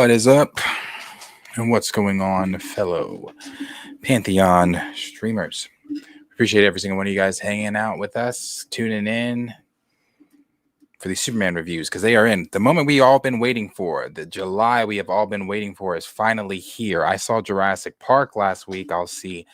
What is up? And what's going on, fellow Pantheon streamers? Appreciate every single one of you guys hanging out with us, tuning in for these Superman reviews because they are in. The moment we all been waiting for, the July we have all been waiting for, is finally here. I saw Jurassic Park last week. I'll see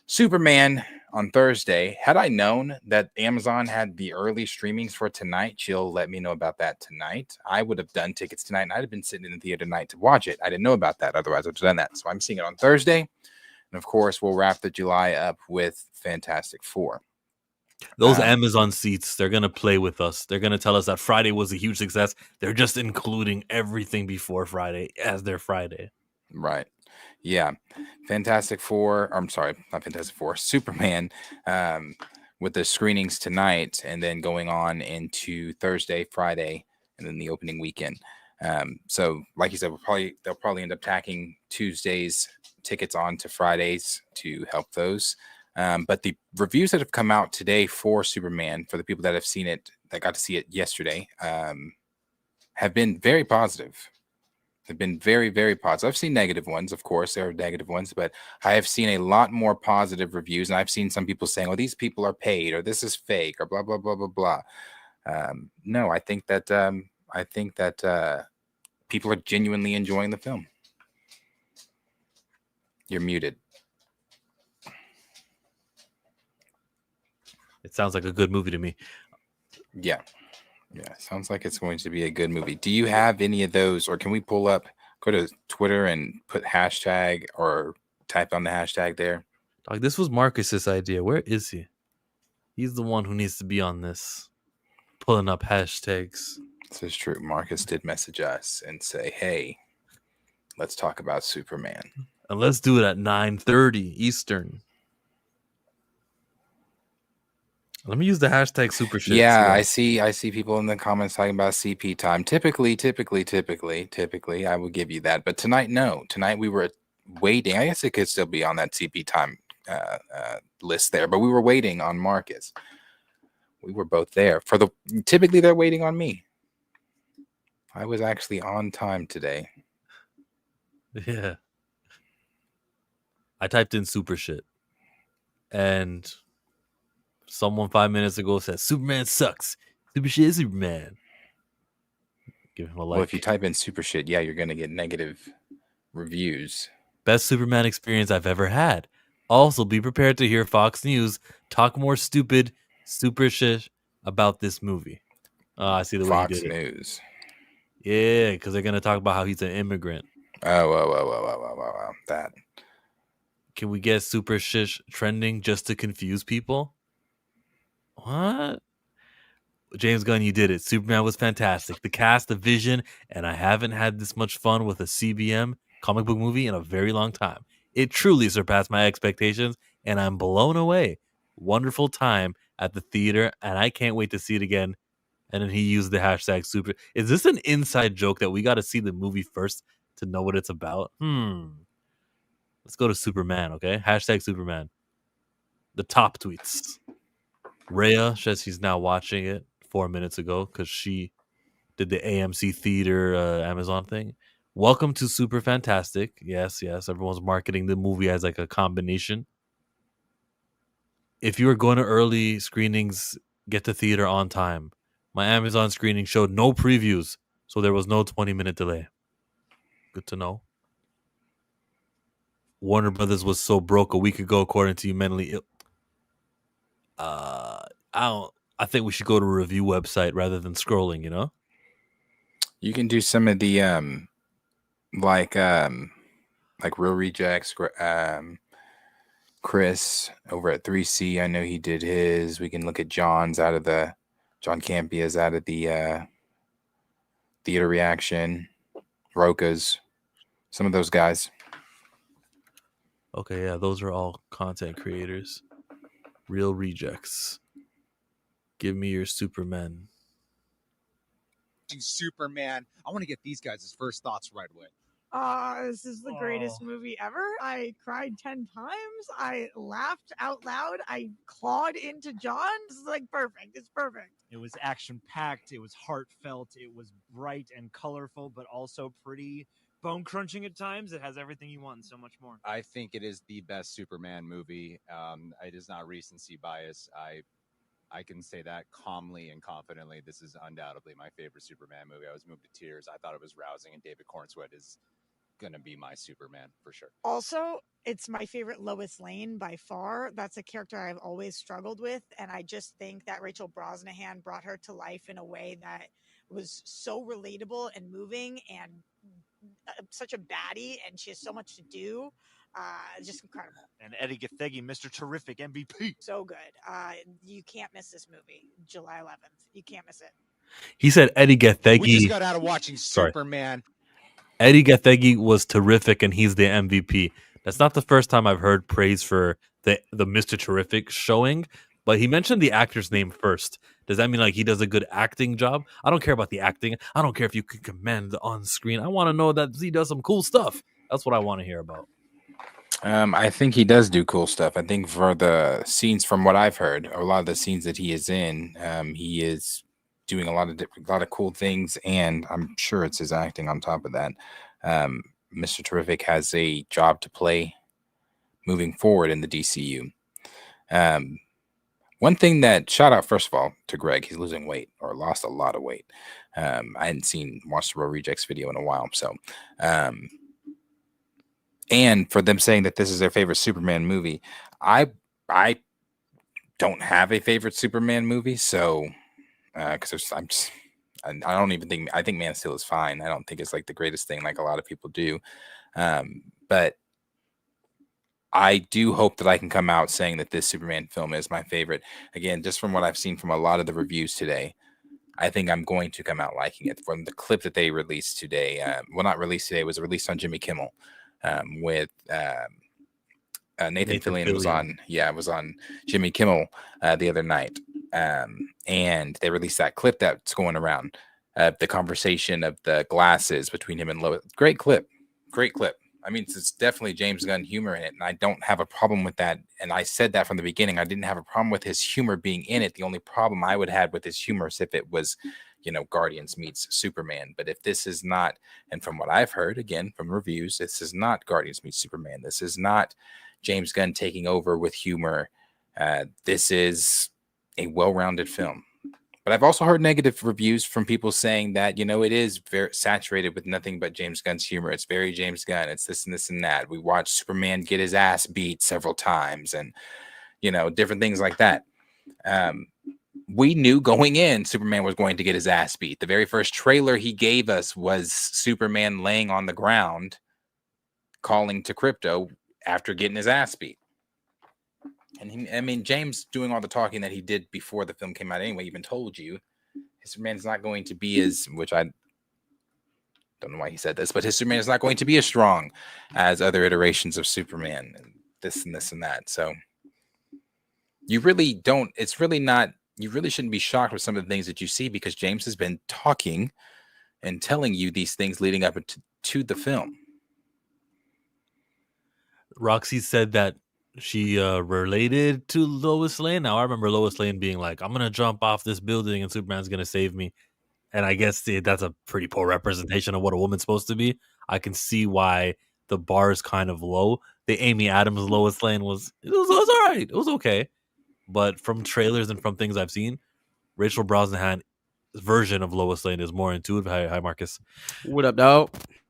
Superman on Thursday. Had I known that Amazon had the early streamings for tonight, she'll let me know about that tonight. I would have done tickets tonight, and I'd have been sitting in the theater tonight to watch it. I didn't know about that. Otherwise, I'd have done that. So I'm seeing it on Thursday. And of course, we'll wrap the July up with Fantastic Four. Those Amazon seats, they're going to play with us. They're going to tell us that Friday was a huge success. They're just including everything before Friday as their Friday. Right. Yeah. Fantastic Four. I'm sorry, not Fantastic Four. Superman with the screenings tonight and then going on into Thursday, Friday, and then the opening weekend. So like you said, they'll probably end up tacking Tuesdays tickets on to Fridays to help those. But the reviews that have come out today for Superman, for the people that have seen it, that got to see it yesterday, have been very positive. Have been very, very positive. I've seen negative ones, of course. There are negative ones, but I have seen a lot more positive reviews. And I've seen some people saying, "Oh, these people are paid," or "This is fake," or blah blah blah blah blah. No, I think that people are genuinely enjoying the film. You're muted. It sounds like a good movie to me. Yeah. Sounds like it's going to be a good movie. Do you have any of those, or can we go to Twitter and put hashtag or type on the hashtag there? Like, this was Marcus's idea. Where is he? He's the one who needs to be on this, pulling up hashtags. This is true. Marcus did message us and say, "Hey, let's talk about Superman." And let's do it at 9:30 Eastern. Let me use the hashtag super shit. Yeah, I see people in the comments talking about CP time. Typically, I will give you that. But tonight, no. Tonight we were waiting. I guess it could still be on that CP time list there, but we were waiting on Marcus. We were both there. Typically they're waiting on me. I was actually on time today. Yeah. I typed in super shit. And someone 5 minutes ago said Superman sucks. Super shit is Superman. Give him a like. Well, if you type in super shit, yeah, you're gonna get negative reviews. Best Superman experience I've ever had. Also, be prepared to hear Fox News talk more stupid super shit about this movie. I see the way Fox he did News. Yeah, because they're gonna talk about how he's an immigrant. Oh, that. Can we get super shish trending just to confuse people? What? James Gunn, you did it. Superman was fantastic. The cast, the vision, and I haven't had this much fun with a CBM comic book movie in a very long time. It truly surpassed my expectations, and I'm blown away. Wonderful time at the theater, and I can't wait to see it again. And then he used the hashtag super. Is this an inside joke that we got to see the movie first to know what it's about? Let's go to Superman, okay? Hashtag Superman. The top tweets. Rhea says she's now watching it 4 minutes ago because she did the AMC Theater Amazon thing. Welcome to Super Fantastic. Yes. Everyone's marketing the movie as like a combination. If you are going to early screenings, get to theater on time. My Amazon screening showed no previews, so there was no 20-minute delay. Good to know. Warner Brothers was so broke a week ago, according to you, mentally ill. I think we should go to a review website rather than scrolling, you know? You can do some of the like Real Rejects, Chris over at 3C. I know he did his. We can look at John Campia's out of the Theater Reaction, Roka's, some of those guys. Okay, yeah, those are all content creators. Real Rejects. Give me your Superman. Superman. I want to get these guys' first thoughts right away. This is the greatest movie ever. I cried 10 times. I laughed out loud. I clawed into John. This is like perfect. It's perfect. It was action-packed. It was heartfelt. It was bright and colorful, but also pretty bone crunching at times. It has everything you want and so much more. I think it is the best Superman movie. It is not recency bias. I can say that calmly and confidently. This is undoubtedly my favorite Superman movie. I was moved to tears. I thought it was rousing, and David Cornsweet is going to be my Superman for sure. Also, it's my favorite Lois Lane by far. That's a character I've always struggled with. And I just think that Rachel Brosnahan brought her to life in a way that was so relatable and moving and such a baddie. And she has so much to do. Just incredible. And Eddie Gathegi, Mr. Terrific, MVP. So good. You can't miss this movie. July 11th. You can't miss it. He said Eddie We just Gathegi. got out of watching Sorry. Superman. Eddie Gathegi was terrific, and he's the MVP. That's not the first time I've heard praise for the Mr. Terrific showing, but he mentioned the actor's name first. Does that mean like he does a good acting job? I don't care about the acting. I don't care if you can command the on screen. I want to know that he does some cool stuff. That's what I want to hear about. I think he does do cool stuff. I think for the scenes, from what I've heard, a lot of the scenes that he is in, he is doing a lot of cool things, and I'm sure it's his acting on top of that. Mr. Terrific has a job to play moving forward in the DCU. One thing that, shout out first of all to Greg, he's losing weight, or lost a lot of weight. I hadn't watched the Raw Rejects video in a while, so and for them saying that this is their favorite Superman movie, I don't have a favorite Superman movie, so because I don't even think, I think Man of Steel is fine. I don't think it's like the greatest thing like a lot of people do, but I do hope that I can come out saying that this Superman film is my favorite. Again, just from what I've seen from a lot of the reviews today, I think I'm going to come out liking it. From the clip that they released today, well, not released today, it was released on Jimmy Kimmel with Nathan Fillion was on. Yeah, it was on Jimmy Kimmel the other night, and they released that clip that's going around, the conversation of the glasses between him and Lois. Great clip. I mean, it's definitely James Gunn humor in it, and I don't have a problem with that. And I said that from the beginning. I didn't have a problem with his humor being in it. The only problem I would have with his humor is if it was, Guardians meets Superman. But if this is not, and from what I've heard, again, from reviews, this is not Guardians meets Superman. This is not James Gunn taking over with humor. This is a well-rounded film. But I've also heard negative reviews from people saying that, it is very saturated with nothing but James Gunn's humor. It's very James Gunn. It's this and this and that. We watched Superman get his ass beat several times and, different things like that. We knew going in Superman was going to get his ass beat. The very first trailer he gave us was Superman laying on the ground, calling to Krypto after getting his ass beat. And James doing all the talking that he did before the film came out anyway, even told you his Superman is not going to be as, which I don't know why he said this, but his Superman is not going to be as strong as other iterations of Superman and this and that. So you really shouldn't be shocked with some of the things that you see, because James has been talking and telling you these things leading up to the film. Roxy said that she related to Lois Lane. Now I remember Lois Lane being like, "I'm gonna jump off this building and Superman's gonna save me," and I guess that's a pretty poor representation of what a woman's supposed to be. I can see why the bar is kind of low. The Amy Adams Lois Lane was all right. It was okay, but from trailers and from things I've seen, Rachel Brosnahan's version of Lois Lane is more intuitive. Hi, Marcus. What up, dog?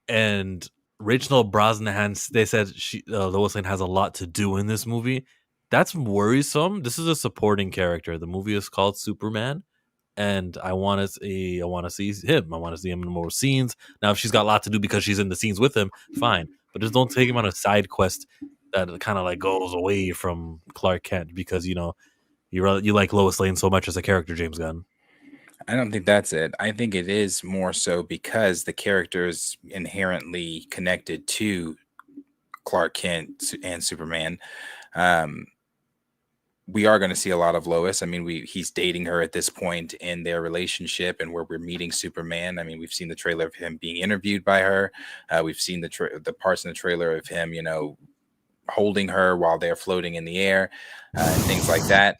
And Rachel Brosnahan, they said Lois Lane has a lot to do in this movie. That's worrisome. This is a supporting character. The movie is called Superman, and I want to see him. I want to see him in more scenes. Now, if she's got a lot to do because she's in the scenes with him, fine. But just don't take him on a side quest that kind of like goes away from Clark Kent because you like Lois Lane so much as a character, James Gunn. I don't think that's it. I think it is more so because the character is inherently connected to Clark Kent and Superman. We are going to see a lot of Lois. I mean, he's dating her at this point in their relationship, and where we're meeting Superman. I mean, we've seen the trailer of him being interviewed by her. We've seen the parts in the trailer of him, holding her while they're floating in the air, and things like that.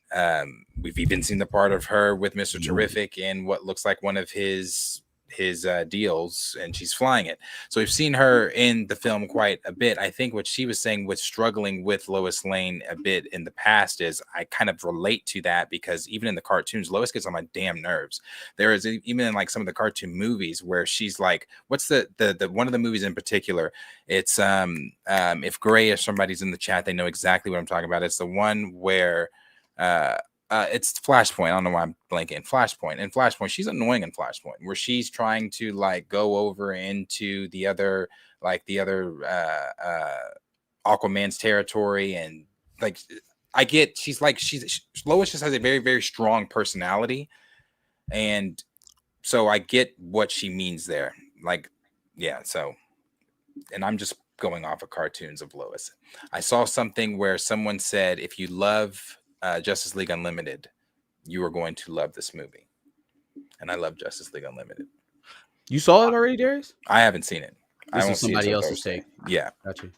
We've even seen the part of her with Mr. Terrific in what looks like one of his his deals, and she's flying it. So we've seen her in the film quite a bit. I think what she was saying with struggling with Lois Lane a bit in the past is I kind of relate to that, because even in the cartoons, Lois gets on my damn nerves. There is even in like some of the cartoon movies where she's like, what's the one of the movies in particular? It's if Gray or somebody's in the chat, they know exactly what I'm talking about. It's the one where it's Flashpoint. I don't know why I'm blanking. Flashpoint. In Flashpoint, she's annoying in Flashpoint, where she's trying to like go over into the other Aquaman's territory, and like I get she's Lois just has a very, very strong personality, and so I get what she means there. Like, yeah, so, and I'm just going off of cartoons of Lois. I saw something where someone said, if you love Justice League Unlimited, you are going to love this movie. And I love Justice League Unlimited. You saw it already, Darius? I haven't seen it. This I won't is somebody see it till else's Thursday. take. Yeah. Got you.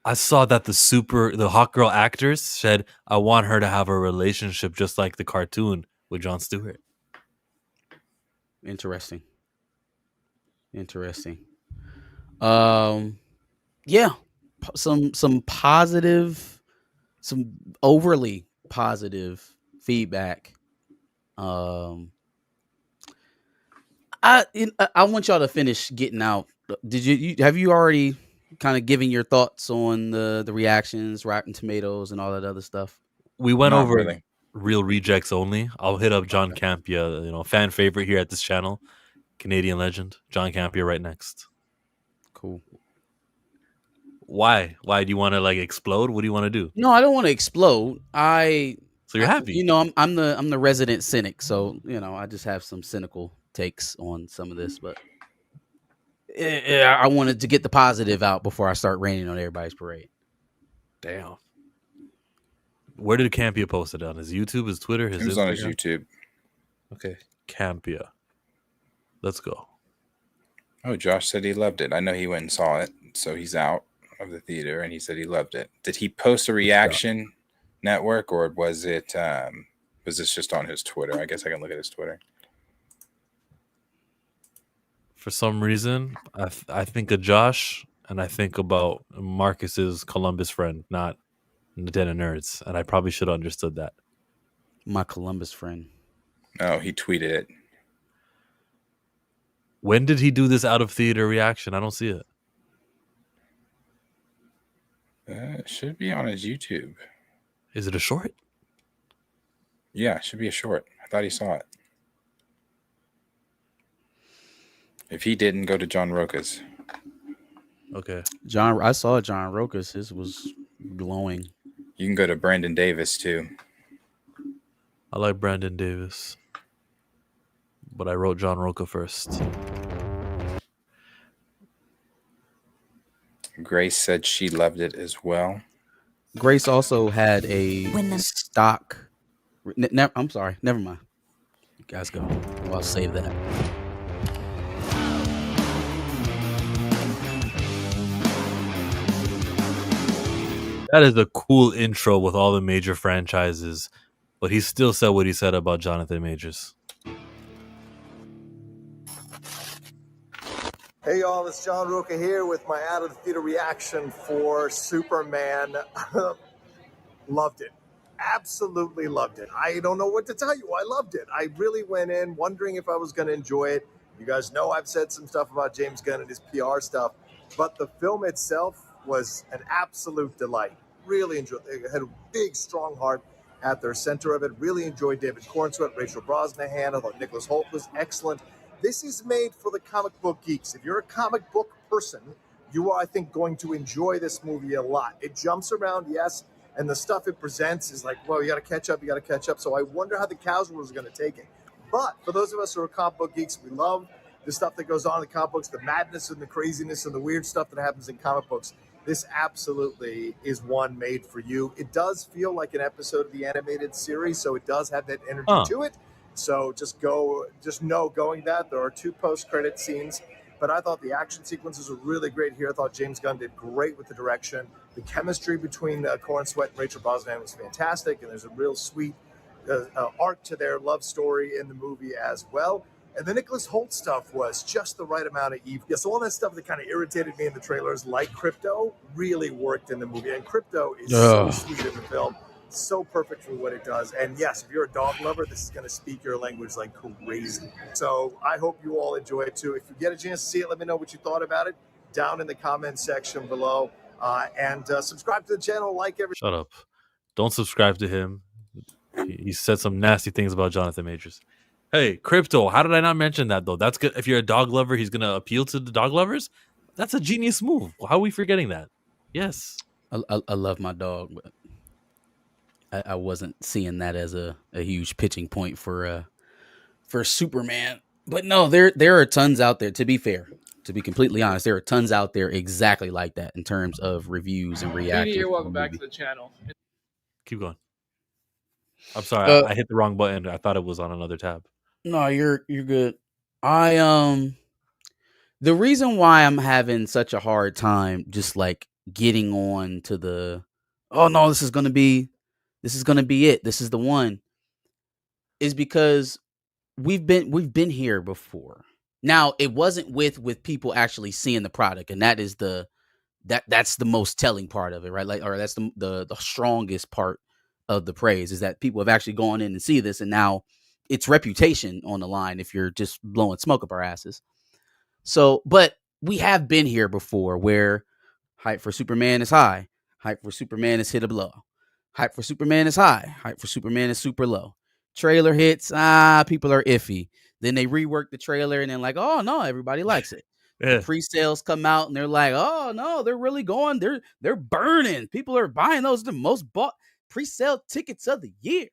I saw that the Hawk Girl actors said, I want her to have a relationship just like the cartoon with Jon Stewart. Interesting. Yeah. Some positive, some overly positive feedback. I want y'all to finish getting out. Did have you already kind of giving your thoughts on the reactions, Rotten Tomatoes, and all that other stuff? We went Not over really. Real Rejects only. I'll hit up John Campia, fan favorite here at this channel, Canadian legend. John Campia right next. Cool. Why? Why do you want to like explode? What do you want to do? No, I don't want to explode. So you're happy. I'm the resident cynic, so I just have some cynical takes on some of this, but I wanted to get the positive out before I start raining on everybody's parade. Damn. Where did Campia post it on? His YouTube, his Twitter, his It was on his Instagram? YouTube. Okay, Campia. Let's go. Oh, Josh said he loved it. I know he went and saw it, so he's out of the theater, and he said he loved it. Did he post a reaction network, or was it was this just on his Twitter? I guess I can look at his Twitter. For some reason, I think of Josh, and I think about Marcus's Columbus friend, not Den of Nerds, and I probably should have understood that. My Columbus friend. Oh, he tweeted it. When did he do this out of theater reaction? I don't see it. It should be on his YouTube. Is it a short? Yeah, it should be a short. I thought he saw it. If he didn't, go to John Roca's. Okay. I saw John Roca's. His was glowing. You can go to Brandon Davis too. I like Brandon Davis, but I wrote John Roca first. Grace said she loved it as well. Grace also had a stock. I'm sorry. Never mind. You guys go. I'll save that. That is a cool intro with all the major franchises, but he still said what he said about Jonathan Majors. Hey y'all, it's John Roca here with my out of the theater reaction for Superman. Loved it. Absolutely loved it. I don't know what to tell you. I loved it. I really went in wondering if I was going to enjoy it. You guys know I've said some stuff about James Gunn and his PR stuff, but the film itself was an absolute delight. Really enjoyed it. It had a big, strong heart at their center of it. Really enjoyed David Cornsweet, Rachel Brosnahan. I thought Nicholas Hoult was excellent. This is made for the comic book geeks. If you're a comic book person, you are, I think, going to enjoy this movie a lot. It jumps around, yes, and the stuff it presents is like, well, you got to catch up. So I wonder how the casual is going to take it. But for those of us who are comic book geeks, we love the stuff that goes on in the comic books, the madness and the craziness and the weird stuff that happens in comic books. This absolutely is one made for you. It does feel like an episode of the animated series, so it does have that energy to it. So just know going that there are 2 post-credit scenes, but I thought the action sequences were really great here. I thought James Gunn did great with the direction. The chemistry between Cornsweet and Rachel Brosnahan was fantastic, and there's a real sweet arc to their love story in the movie as well. And the Nicholas Holt stuff was just the right amount of evil. Yeah, so all that stuff that kind of irritated me in the trailers, like Crypto, really worked in the movie. And Crypto is so Ugh. sweet in the film, so perfect for what it does. And yes, if you're a dog lover, this is going to speak your language like crazy. So I hope you all enjoy it too. If you get a chance to see it, let me know what you thought about it down in the comment section below. And subscribe to the channel, like every. Shut up. Don't subscribe to him. He said some nasty things about Jonathan Majors. Hey, Crypto, how did I not mention that, though? That's good. If you're a dog lover, he's going to appeal to the dog lovers. That's a genius move. How are we forgetting that? Yes. I love my dog, but I wasn't seeing that as a huge pitching point for Superman. But no, there are tons out there. To be fair, to be completely honest, there are tons out there exactly like that in terms of reviews and reactions. You're welcome back to the channel. Keep going. I'm sorry, I hit the wrong button. I thought it was on another tab. No, you're good. The reason why I'm having such a hard time just like getting on to the, oh no, this is gonna be it. This is the one, is because we've been here before. Now it wasn't with people actually seeing the product, and that is that's the most telling part of it, right? Like, or that's the strongest part of the praise, is that people have actually gone in and see this, and now it's reputation on the line if you're just blowing smoke up our asses. So, but we have been here before where hype for Superman is high, hype for Superman is hit a blow, hype for Superman is high, hype for Superman is super low. Trailer hits, people are iffy. Then they rework the trailer and then like, oh no, everybody likes it. Yeah. Pre-sales come out and they're like, oh no, they're really going, they're burning. People are buying those, the most bought pre-sale tickets of the year.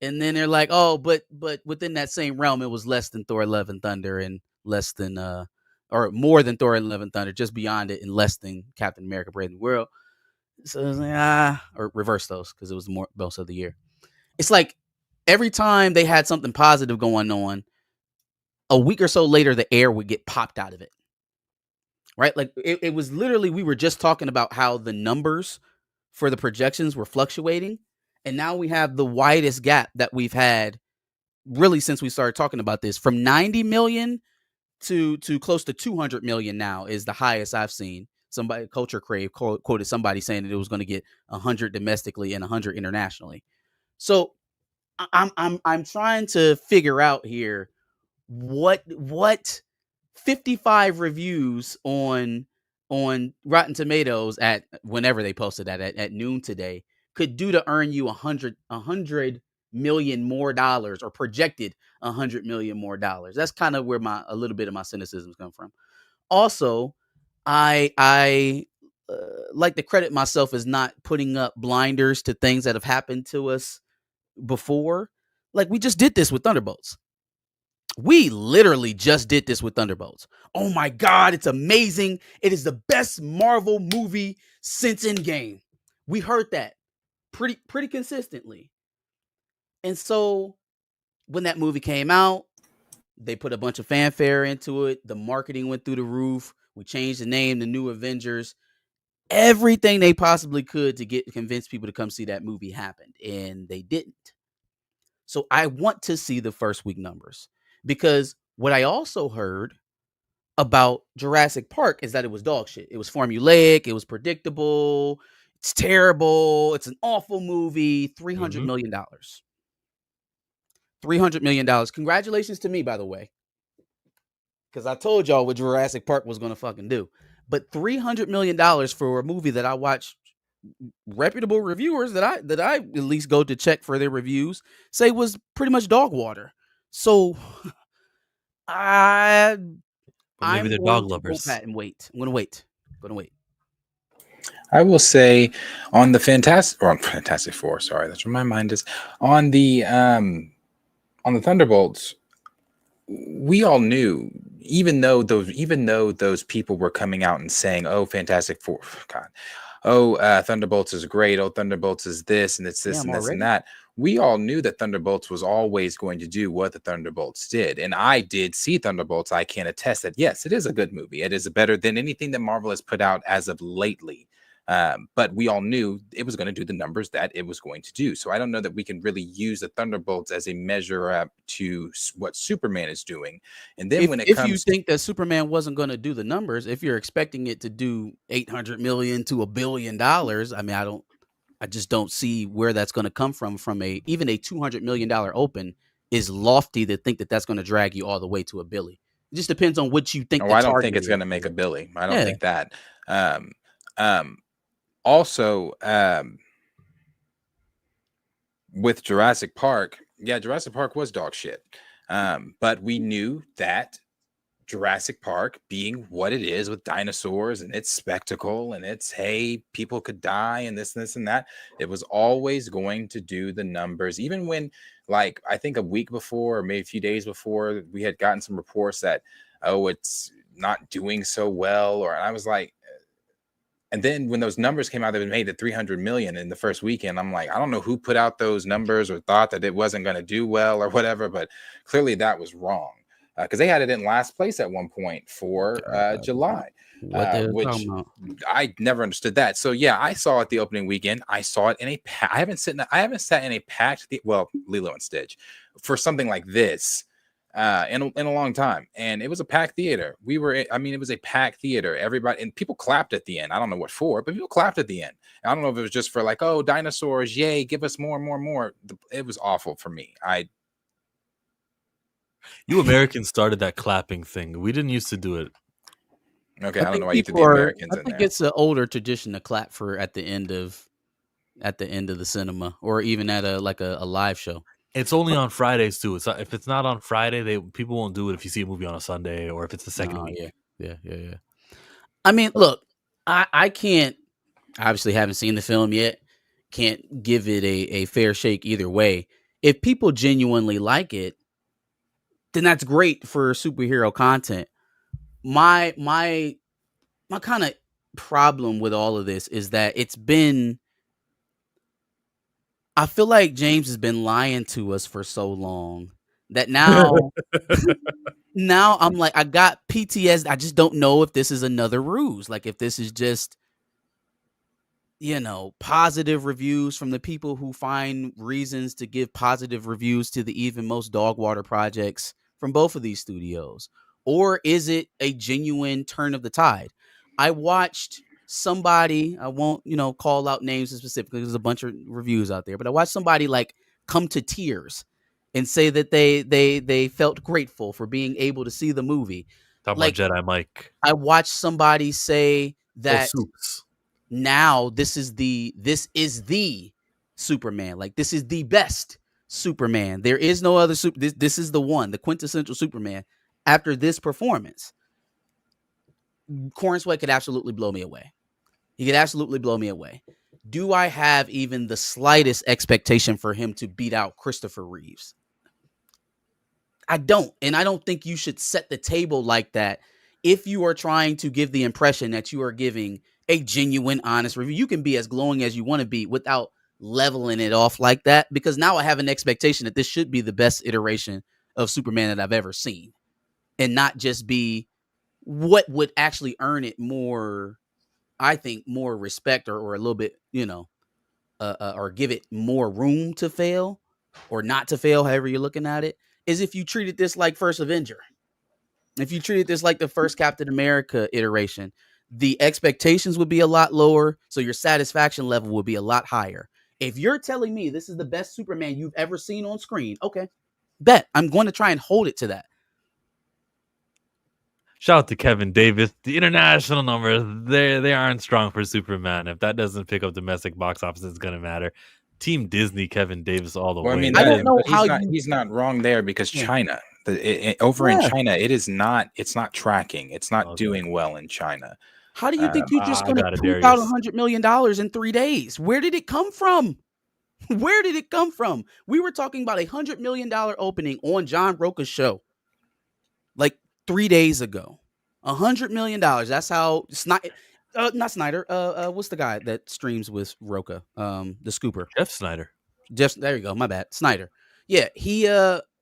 And then they're like, oh, but within that same realm, it was less than Thor: Love and Thunder, and less than or more than Thor: Love and Thunder, just beyond it, and less than Captain America: Brave New World. So it was like, or reverse those, because it was most of the year. It's like every time they had something positive going on, a week or so later, the air would get popped out of it. Right? Like it was literally, we were just talking about how the numbers for the projections were fluctuating. And now we have the widest gap that we've had really since we started talking about this. From 90 million to close to 200 million now is the highest I've seen. Somebody, Culture Crave, quoted somebody saying that it was going to get 100 domestically and 100 internationally. So I'm trying to figure out here what 55 reviews on Rotten Tomatoes at whenever they posted that at noon today could do to earn you 100 million more dollars, or projected 100 million more dollars. That's kind of where a little bit of my cynicism comes from. Also, I like to credit myself as not putting up blinders to things that have happened to us before. Like, we just did this with Thunderbolts. We literally just did this with Thunderbolts. Oh my God, it's amazing. It is the best Marvel movie since Endgame. We heard that pretty consistently. And so when that movie came out, they put a bunch of fanfare into it. The marketing went through the roof. We changed the name to New Avengers. Everything they possibly could to convince people to come see that movie happened, and they didn't. So I want to see the first week numbers, because what I also heard about Jurassic Park is that it was dog shit. It was formulaic. It was predictable. It's terrible. It's an awful movie. $300 million. $300 million. Congratulations to me, by the way, because I told y'all what Jurassic Park was going to fucking do. But $300 million for a movie that I watched reputable reviewers that I at least go to check for their reviews say was pretty much dog water. So Maybe they're dog lovers. I'm gonna wait. I will say on the Fantastic Four. Sorry, that's where my mind is. On the Thunderbolts, we all knew, even though those people were coming out and saying, "Oh, Fantastic Four, God, Thunderbolts is great. Oh, Thunderbolts is this and it's this and this and that." We all knew that Thunderbolts was always going to do what the Thunderbolts did. And I did see Thunderbolts. I can attest that, yes, it is a good movie. It is better than anything that Marvel has put out as of lately. But we all knew it was going to do the numbers that it was going to do. So I don't know that we can really use the Thunderbolts as a measure up to what Superman is doing. And then when it If comes, you think that Superman wasn't going to do the numbers, if you're expecting it to do 800 million to $1 billion, I mean, I just don't see where that's going to come from even a $200 million open is lofty to think that that's going to drag you all the way to $1 billion. It just depends on what you think. oh, the I don't target think it's is. going to make $1 billion. I don't Yeah. think that. Also, with Jurassic Park, yeah, Jurassic Park was dog shit. But we knew that Jurassic Park being what it is with dinosaurs and its spectacle and its, hey, people could die and this and that, it was always going to do the numbers. Even when, like, I think a week before or maybe a few days before, we had gotten some reports that, oh, it's not doing so well. Or I was like, and then when those numbers came out, that it made it 300 million in the first weekend. I'm like, I don't know who put out those numbers or thought that it wasn't going to do well or whatever, but clearly that was wrong. Because they had it in last place at one point for July, What they were which talking about. I never understood that. So yeah, I saw it the opening weekend. I saw it in a I haven't sat in a packed Lilo and Stitch for something like this in a long time, and it was a packed theater. It was a packed theater. Everybody and people clapped at the end. I don't know what for, but people clapped at the end. I don't know if it was just for like, oh, dinosaurs, yay, give us more and more and more. It was awful for me. You Americans started that clapping thing. We didn't used to do it. Okay, I don't know why you threw the people Americans I in think there. it's an older tradition to clap for at the end of the cinema, or even at a live show. It's only on Fridays too. It's not, if it's not on Friday, people won't do it if you see a movie on a Sunday or if it's the second week. Yeah. I mean, look, I can't, obviously haven't seen the film yet, can't give it a fair shake either way. If people genuinely like it, then that's great for superhero content. My kind of problem with all of this is that I feel like James has been lying to us for so long that now I'm like, I got PTSD. I just don't know if this is another ruse. Like if this is just, positive reviews from the people who find reasons to give positive reviews to the even most dog water projects from both of these studios. Or is it a genuine turn of the tide? I watched somebody, I won't, call out names specifically, there's a bunch of reviews out there, but I watched somebody like come to tears and say that they felt grateful for being able to see the movie. Talking Like, about Jedi Mike. I watched somebody say that Soups. now this is the Superman. Like this is the best Superman. There is no other this is the one, the quintessential Superman. After this performance, Corn Sweat could absolutely blow me away. He could absolutely blow me away. Do I have even the slightest expectation for him to beat out Christopher Reeves? I don't. And I don't think you should set the table like that if you are trying to give the impression that you are giving a genuine, honest review. You can be as glowing as you want to be without leveling it off like that, because now I have an expectation that this should be the best iteration of Superman that I've ever seen, and not just be what would actually earn it more, I think, more respect or a little bit, or give it more room to fail or not to fail, however you're looking at it, is if you treated this like First Avenger. If you treated this like the first Captain America iteration, the expectations would be a lot lower, so your satisfaction level would be a lot higher. If you're telling me this is the best Superman you've ever seen on screen, okay, bet. I'm going to try and hold it to that. Shout out to Kevin Davis. The international numbers, they aren't strong for Superman. If that doesn't pick up domestic box office, it's going to matter. Team Disney, Kevin Davis all the way. I mean, I don't know how he's not wrong there, because China, in China, it's not tracking. It's not doing well in China. How do you think you're just going to poop out $100 million in 3 days? Where did it come from? Where did it come from? We were talking about $100 million opening on John Roca's show like 3 days ago. $100 million. That's how not Snyder. What's the guy that streams with Roca? The Scooper. Jeff Snyder. There you go. My bad. Snyder. Yeah, he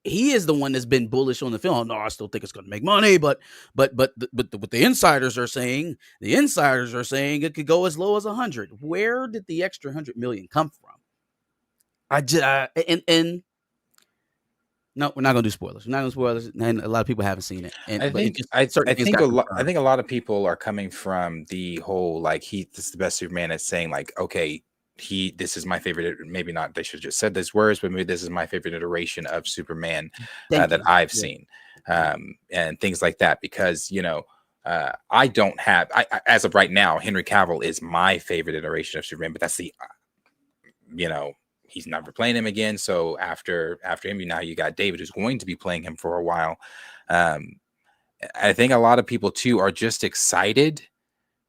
he is the one that's been bullish on the film. No, I still think it's going to make money, but what the insiders are saying, it could go as low as 100. Where did the extra 100 million come from? And no, we're not gonna do spoilers. We're not gonna spoilers, and a lot of people haven't seen it. And I but it think just I certain things think got a lot. I confirmed. think a lot of people are coming from the whole like this is the best Superman. It's saying like, okay, this is my favorite. Maybe not. They should have just said these words, but maybe this is my favorite iteration of Superman Thank that you. I've Yeah. seen, and things like that. Because I don't have. As of right now, Henry Cavill is my favorite iteration of Superman. But that's the, he's never playing him again. So after him, now you got David, who's going to be playing him for a while. I think a lot of people too are just excited,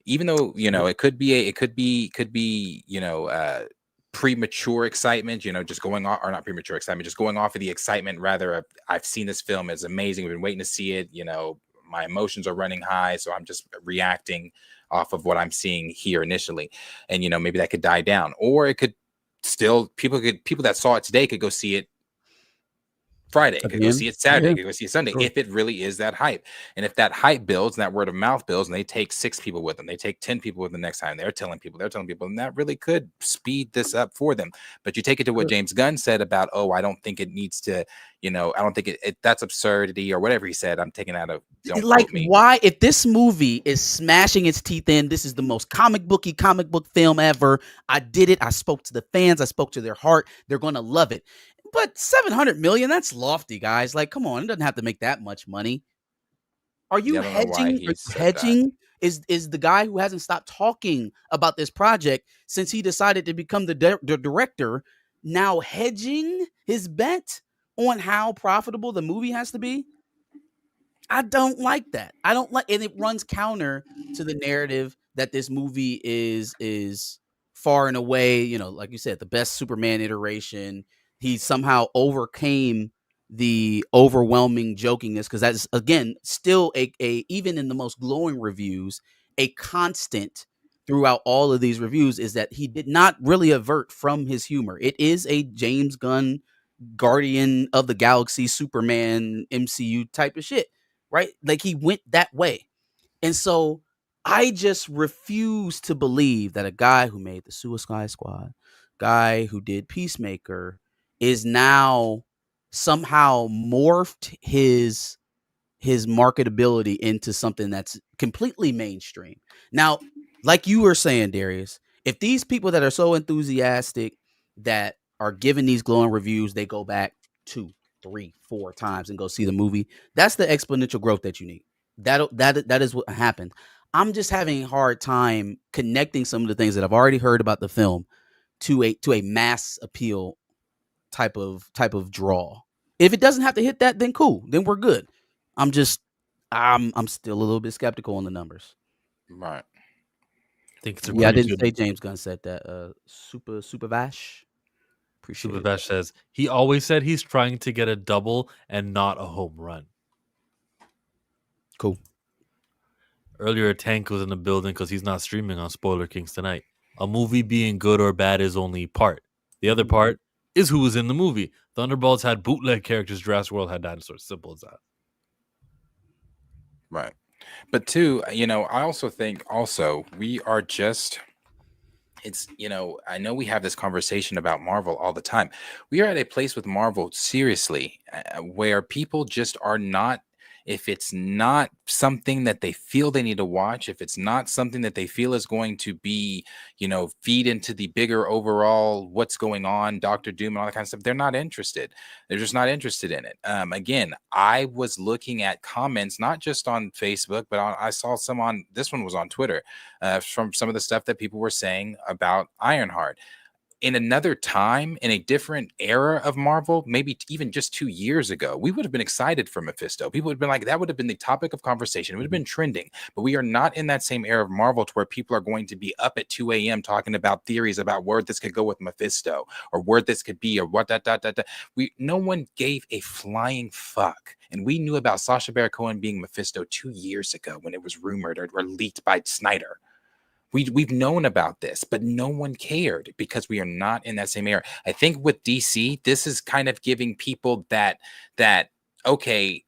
even though it could be premature excitement. Just going off, or not premature excitement, just going off of the excitement. Rather, I've seen this film; it's amazing. We've been waiting to see it. My emotions are running high, so I'm just reacting off of what I'm seeing here initially, and maybe that could die down, or it could. Still, people that saw it today could go see it Friday, could go see it Saturday, could go see it Sunday, if it really is that hype. And if that hype builds and that word of mouth builds, and they take 6 people with them, they take 10 people with them next time, they're telling people, and that really could speed this up for them. But you take it to what James Gunn said about, I don't think it needs to, I don't think that's absurdity or whatever he said. I'm taking out of, don't like, quote me. why, if this movie is smashing its teeth in, this is the most comic book film ever. I did it. I spoke to the fans. I spoke to their heart. They're going to love it. But 700 million, that's lofty, guys. Like, come on, it doesn't have to make that much money. Are you hedging? Hedging is the guy who hasn't stopped talking about this project since he decided to become the director, now hedging his bet on how profitable the movie has to be? I don't like that. I don't like, and it runs counter to the narrative that this movie is far and away, like you said, the best Superman iteration. He somehow overcame the overwhelming jokiness, because that's, again, still a even in the most glowing reviews, a constant throughout all of these reviews is that he did not really avert from his humor. It is a James Gunn Guardian of the Galaxy Superman MCU type of shit, right? Like, he went that way. And so I just refuse to believe that a guy who made the Suicide Squad, guy who did Peacemaker, is now somehow morphed his marketability into something that's completely mainstream. Now, like you were saying, Darius, if these people that are so enthusiastic that are giving these glowing reviews, they go back 2, 3, 4 times and go see the movie, that's the exponential growth that you need. That is what happened. I'm just having a hard time connecting some of the things that I've already heard about the film to a mass appeal type of draw. If it doesn't have to hit that, then cool, then we're good. I'm still a little bit skeptical on the numbers. Right. I think it's I didn't say James Gunn said that. Super Vash. Appreciate Super it. Vash says he always said he's trying to get a double and not a home run. Cool. Earlier, Tank was in the building because he's not streaming on Spoiler Kings tonight. A movie being good or bad is only part. The other part is who was in the movie. Thunderbolts had bootleg characters. Jurassic World had dinosaurs. Simple as that. Right. But too, I also think we are just, it's, I know we have this conversation about Marvel all the time. We are at a place with Marvel, seriously, where people just are not, if it's not something that they feel they need to watch, if it's not something that they feel is going to be, feed into the bigger overall what's going on, Doctor Doom and all that kind of stuff, they're not interested. They're just not interested in it. Again, I was looking at comments, not just on Facebook, but I saw some this one was on Twitter, from some of the stuff that people were saying about Ironheart. In another time, in a different era of Marvel, maybe even just 2 years ago, we would have been excited for Mephisto. People would have been like, that would have been the topic of conversation. It would have been trending. But we are not in that same era of Marvel to where people are going to be up at 2 a.m. talking about theories about where this could go with Mephisto, or where this could be, or what no one gave a flying fuck. And we knew about Sacha Baron Cohen being Mephisto 2 years ago when it was rumored or leaked by Snyder. we've known about this, but no one cared because we are not in that same era. I think with DC, this is kind of giving people that okay,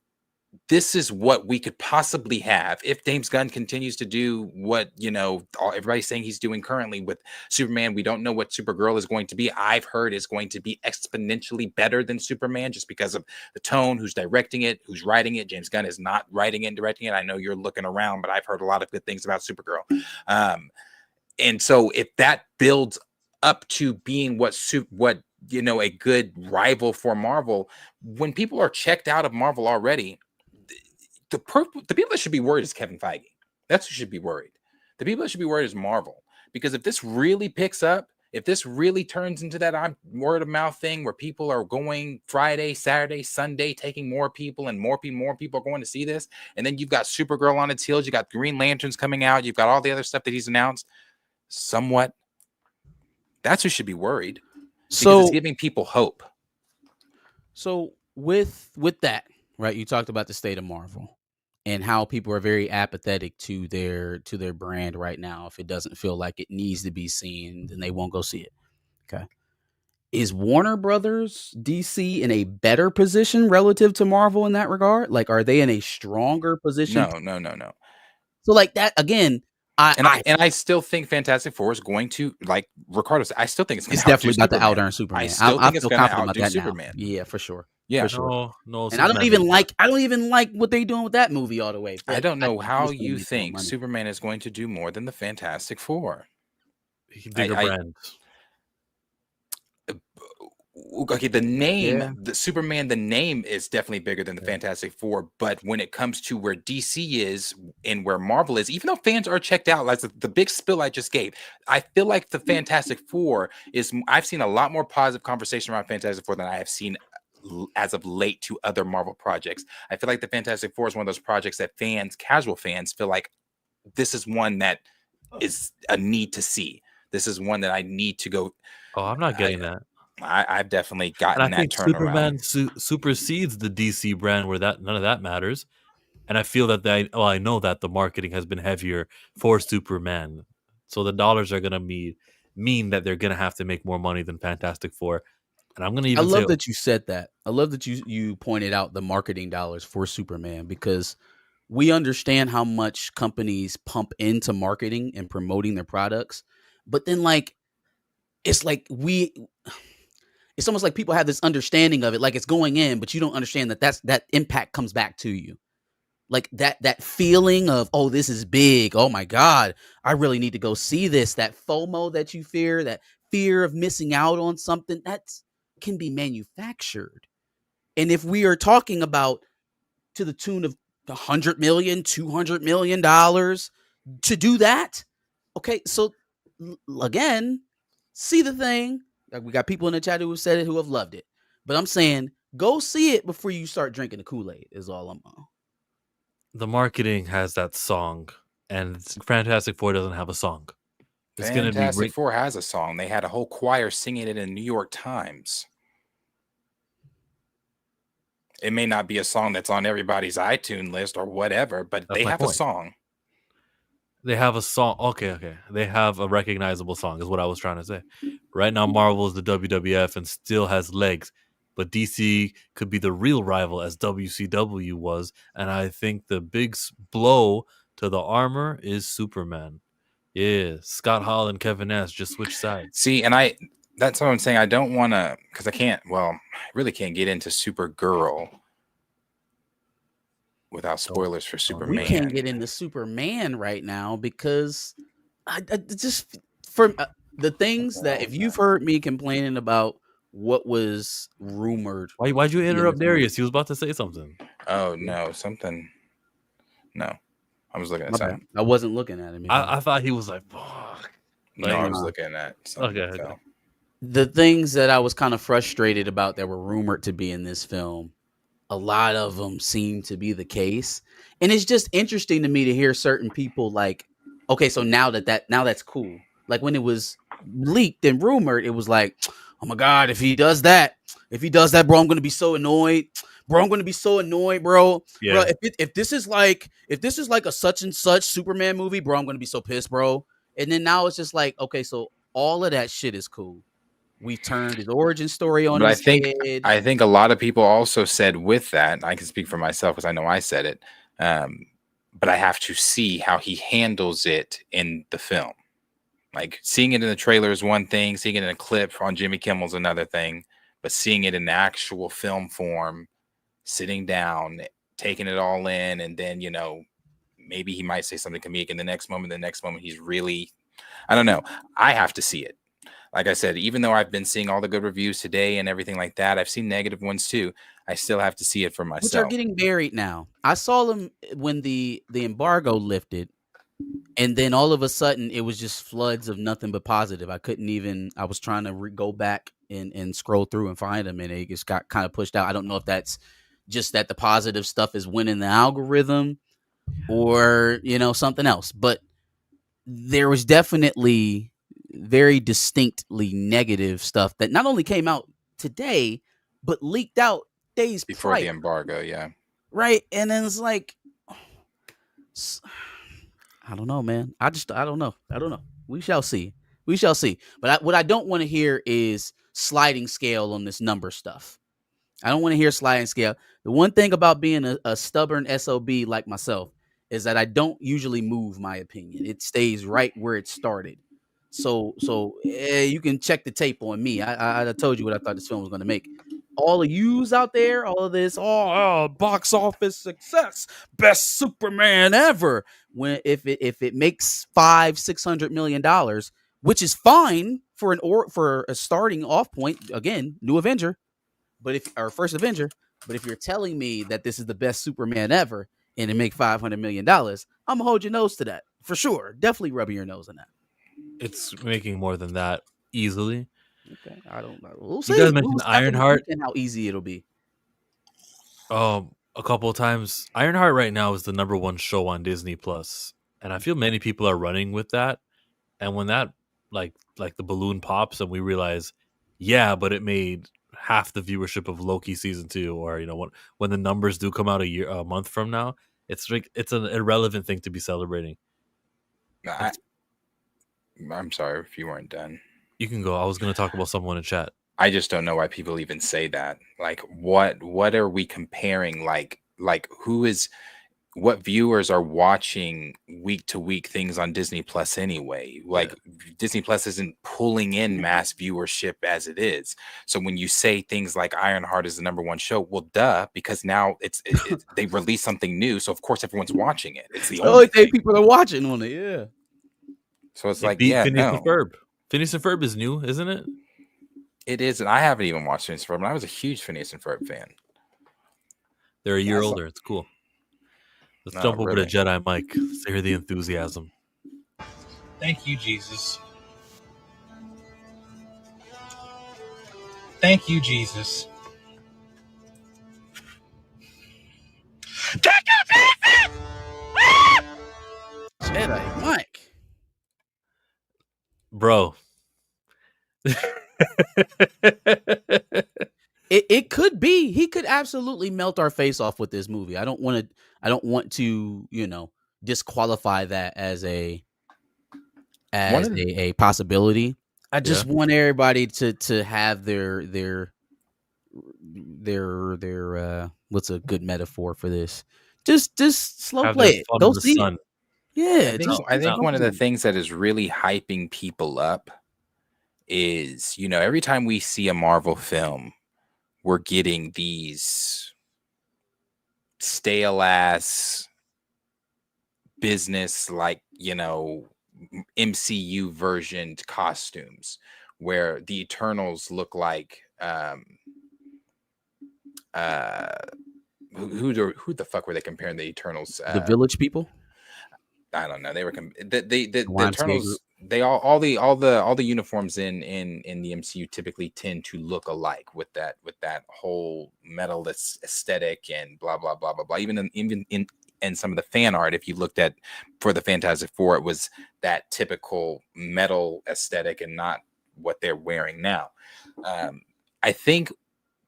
this is what we could possibly have if James Gunn continues to do what everybody's saying he's doing currently with Superman. We don't know what Supergirl is going to be. I've heard is going to be exponentially better than Superman just because of the tone, who's directing it, who's writing it. James Gunn is not writing it and directing it. I know you're looking around, but I've heard a lot of good things about Supergirl. And so if that builds up to being what a good rival for Marvel, when people are checked out of Marvel already, the people that should be worried is Kevin Feige. That's who should be worried. The people that should be worried is Marvel. Because if this really picks up, if this really turns into that word of mouth thing where people are going Friday, Saturday, Sunday, taking more people and more people are going to see this, and then you've got Supergirl on its heels, you got Green Lanterns coming out, you've got all the other stuff that he's announced, somewhat, that's who should be worried. Because it's giving people hope. So with that, right? You talked about the state of Marvel and how people are very apathetic to their brand right now. If it doesn't feel like it needs to be seen, then they won't go see it. Okay. Is Warner Brothers DC in a better position relative to Marvel in that regard? Like, are they in a stronger position? No. So like that again, I still think Fantastic Four is going to, like Ricardo said, I still think it's definitely about to out-earn Superman. I still think it's going to outdo Superman. Yeah, for sure. Yeah, for sure. No, and I don't even like what they're doing with that movie all the way. I don't know how you think Superman is going to do more than the Fantastic Four. Bigger brand. Okay, the name, the Superman, the name is definitely bigger than the Fantastic Four. But when it comes to where DC is and where Marvel is, even though fans are checked out, like the big spill I just gave, I feel like the Fantastic Four is. I've seen a lot more positive conversation around Fantastic Four than I have seen as of late to other Marvel projects. I feel like the Fantastic Four is one of those projects that casual fans feel like this is one that is a need to see. This is one that I need to go. Oh, I'm not getting that. I've definitely gotten that turnaround. Superman supersedes the DC brand where none of that matters. And I feel that I know that the marketing has been heavier for Superman. So the dollars are going to mean that they're going to have to make more money than Fantastic Four. And I'm going to even I love that you said that. I love that you pointed out the marketing dollars for Superman, because we understand how much companies pump into marketing and promoting their products. But then it's almost like people have this understanding of it, like it's going in, but you don't understand that impact comes back to you. Like that feeling of, oh, this is big. Oh my God, I really need to go see this. That FOMO that you fear, that fear of missing out on something, that can be manufactured. And if we are talking about to the tune of $100 million, $200 million to do that, okay, so again, see the thing. Like, we got people in the chat who have said it, who have loved it. But I'm saying, go see it before you start drinking the Kool-Aid is all I'm on. The marketing has that song, and Fantastic Four doesn't have a song. It's Fantastic Four has a song. They had a whole choir singing it in New York Times. It may not be a song that's on everybody's iTunes list or whatever, but they have a song. They have a song. Okay. They have a recognizable song is what I was trying to say. Right now, Marvel is the WWF and still has legs. But DC could be the real rival as WCW was. And I think the big blow to the armor is Superman. Yeah, Scott Hall and Kevin Nash just switched sides. See, and that's what I'm saying. I don't want to, because I really can't get into Supergirl without spoilers for Superman. We can't get into Superman right now because I just for the things that if you've heard me complaining about what was rumored. Why'd you interrupt Darius? He was about to say something. Oh no, something. No, I was looking at something. I wasn't looking at him. I thought he was like, fuck. No, I was looking at something. Okay. The things that I was kind of frustrated about that were rumored to be in this film, a lot of them seem to be the case. And it's just interesting to me to hear certain people like, okay, so now that's cool. Like when it was leaked and rumored, it was like, oh my God, if he does that, bro, I'm going to be so annoyed. Bro, I'm going to be so annoyed, bro. Yeah. Bro, if this is like a such and such Superman movie, bro, I'm going to be so pissed, bro. And then now it's just like, okay, so all of that shit is cool. We've turned his origin story on But his head. I think a lot of people also said with that, I can speak for myself because I know I said it, but I have to see how he handles it in the film. Like seeing it in the trailer is one thing, seeing it in a clip on Jimmy Kimmel's another thing, but seeing it in the actual film form, sitting down, taking it all in, and then, you know, maybe he might say something comedic in the next moment. He's really, I don't know. I have to see it. Like I said, even though I've been seeing all the good reviews today and everything like that, I've seen negative ones too. I still have to see it for Which are myself. getting buried now. I saw them when the embargo lifted, and then all of a sudden it was just floods of nothing but positive. I couldn't even. I was trying to go back and scroll through and find them, and it just got kind of pushed out. I don't know if that's just that the positive stuff is winning the algorithm, or you know something else. But there was definitely very distinctly negative stuff that not only came out today, but leaked out days Before prior. the embargo, yeah. Right. And then it's like, I don't know, man. I don't know. We shall see. But what I don't want to hear is sliding scale on this number stuff. I don't want to hear sliding scale. The one thing about being a stubborn SOB like myself is that I don't usually move my opinion. It stays right where it started. So you can check the tape on me. I told you what I thought this film was going to make. All of yous out there, all of this, box office success, best Superman ever. When if it makes $500-600 million, which is fine for a starting off point. Again, new Avenger, our first Avenger. But if you're telling me that this is the best Superman ever and it make $500 million, I'm gonna hold your nose to that for sure. Definitely rubbing your nose in that. It's making more than that easily. Okay, I don't know. We'll You see. guys mentioned Ironheart. And how easy it'll be. A couple of times. Ironheart right now is the #1 show on Disney Plus, and I feel many people are running with that. And when that like the balloon pops, and we realize, yeah, but it made half the viewership of Loki season 2, or you know when the numbers do come out a month from now, it's like it's an irrelevant thing to be celebrating. I'm sorry if you weren't done. You can go. I was going to talk about someone in chat. I just don't know why people even say that. Like, what are we comparing? Like what viewers are watching week to week things on Disney Plus anyway? Like, Disney Plus isn't pulling in mass viewership as it is. So when you say things like Ironheart is the #1 show, well, duh, because now they release something new, so of course everyone's watching it. It's the only thing people are watching on it. Yeah. So it's It like, beat yeah, Phineas no. and Ferb. Phineas and Ferb is new, isn't it? It is, and I haven't even watched Phineas and Ferb, and I was a huge Phineas and Ferb fan. They're a year That's- older. It's cool. Let's No, jump over really. to Jedi Mike. Let's hear the enthusiasm. Thank you, Jesus. Thank you, Jesus. Jedi Mike. Bro. It could be. He could absolutely melt our face off with this movie. I don't want to, disqualify that as a possibility. I just want everybody to have their what's a good metaphor for this? Just slow Have play their it. fun Go in the see it. sun. Yeah, I think one of the things that is really hyping people up is, every time we see a Marvel film, we're getting these stale ass business, like, MCU versioned costumes where the Eternals look like who the fuck were they comparing the Eternals? the Village People. I don't know. They were the YMCA Eternals. group. They all the uniforms in the MCU typically tend to look alike with that whole metal aesthetic and blah blah blah blah blah. Even in some of the fan art, if you looked at for the Fantastic Four, it was that typical metal aesthetic and not what they're wearing now. I think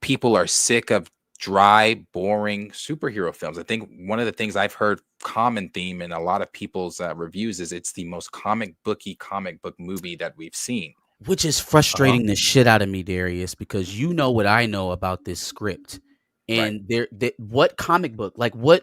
people are sick of dry, boring superhero films. I think one of the things I've heard common theme in a lot of people's reviews is it's the most comic book movie that we've seen. Which is frustrating the shit out of me, Darius, because you know what I know about this script. And what comic book? Like what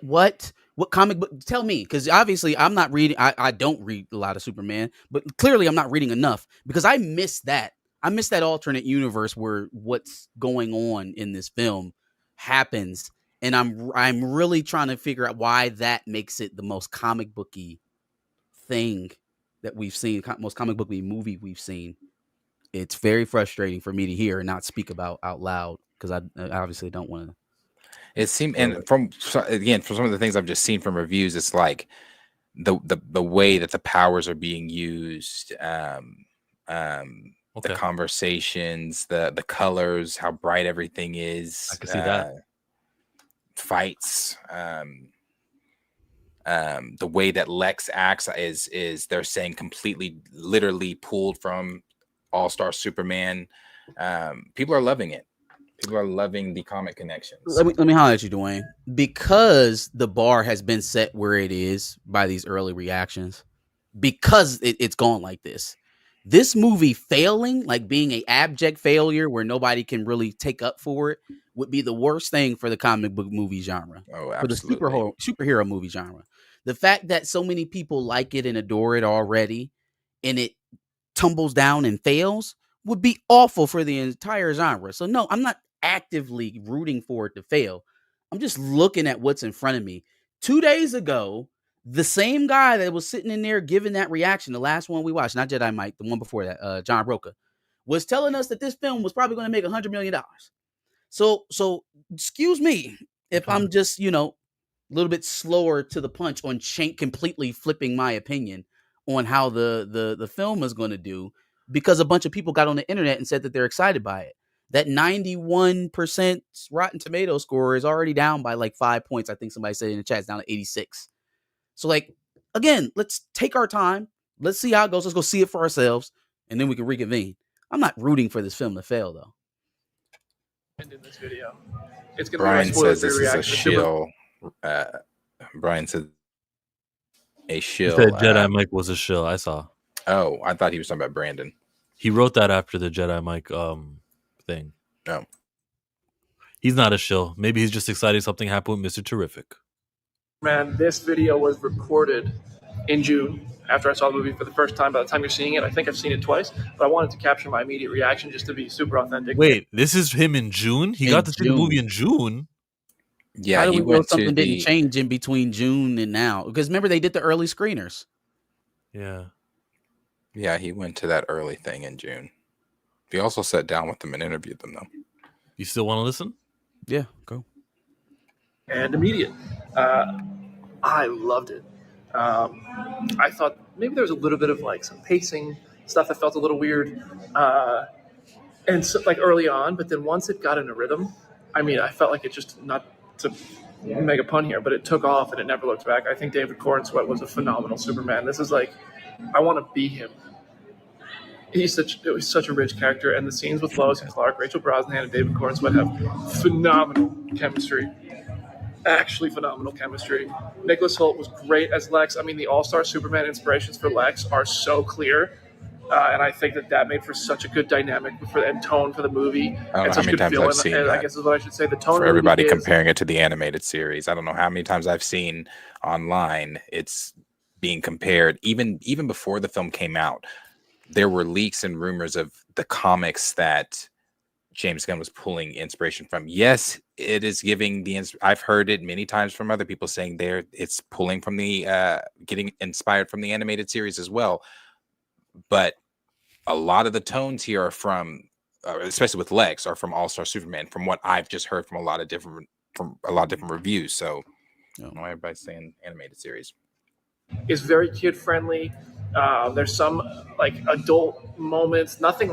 comic book? Tell me, because obviously I'm not reading. I don't read a lot of Superman, but clearly I'm not reading enough because I missed that. I missed that alternate universe where what's going on in this film happens, and I'm really trying to figure out why that makes it the most comic booky thing that we've seen, most comic booky movie we've seen. It's very frustrating for me to hear and not speak about out loud because I obviously don't want to. It seemed, and from some of the things I've just seen from reviews, it's like the way that the powers are being used, the conversations, the colors, how bright everything is. I can see that. Fights, the way that Lex acts is they're saying completely, literally pulled from All-Star Superman. People are loving it. People are loving the comic connections. Let me holler at you, Dwayne. Because the bar has been set where it is by these early reactions, because it's gone like this. This movie failing, like being an abject failure where nobody can really take up for it, would be the worst thing for the comic book movie genre. Oh, absolutely. For the superhero movie genre. The fact that so many people like it and adore it already, and it tumbles down and fails, would be awful for the entire genre. So no, I'm not actively rooting for it to fail. I'm just looking at what's in front of me. 2 days ago, the same guy that was sitting in there giving that reaction, the last one we watched, not Jedi Mike, the one before that, John Roca, was telling us that this film was probably going to make $100 million. So excuse me if I'm just, a little bit slower to the punch on completely flipping my opinion on how the film is going to do, because a bunch of people got on the internet and said that they're excited by it. That 91% Rotten Tomato score is already down by like 5 points. I think somebody said in the chat it's down to 86. So again, let's take our time. Let's see how it goes. Let's go see it for ourselves, and then we can reconvene. I'm not rooting for this film to fail, though. In this video, it's going Brian says this is a shill. Brian said a shill. He said Jedi Mike was a shill. I saw. Oh, I thought he was talking about Brandon. He wrote that after the Jedi Mike thing. No. He's not a shill. Maybe he's just excited something happened with Mr. Terrific. Man, this video was recorded in June after I saw the movie for the first time. By the time you're seeing it, I think I've seen it twice, but I wanted to capture my immediate reaction just to be super authentic. Wait, this is him in June? He got to see the movie in June? Yeah, how do we know something didn't change in between June and now? Because remember, they did the early screeners. Yeah. Yeah, he went to that early thing in June. He also sat down with them and interviewed them, though. You still want to listen? Yeah, go. And immediate. I loved it. I thought maybe there was a little bit of like some pacing stuff that felt a little weird, and so, like early on. But then once it got in a rhythm, I mean, I felt like it just, not to make a pun here, but it took off and it never looked back. I think David Corenswet was a phenomenal Superman. This is like, I want to be him. It was such a rich character, and the scenes with Lois and Clark, Rachel Brosnahan, and David Corenswet have phenomenal chemistry. Actually phenomenal chemistry. Nicholas Hoult was great as Lex. I mean, the All-Star Superman inspirations for Lex are so clear, and I think that made for such a good dynamic and tone for the movie. I don't know how many times I've seen that. I guess is what I should say. The tone for everybody comparing it to the animated series. I don't know how many times I've seen online it's being compared. Even before the film came out, there were leaks and rumors of the comics that James Gunn was pulling inspiration from. Yes, it is giving I've heard it many times from other people saying it's pulling from the getting inspired from the animated series as well. But a lot of the tones here are from, especially with Lex, are from All-Star Superman. From what I've just heard from a lot of different reviews. So I don't know why everybody's saying animated series. Is very kid friendly. There's some like adult moments, nothing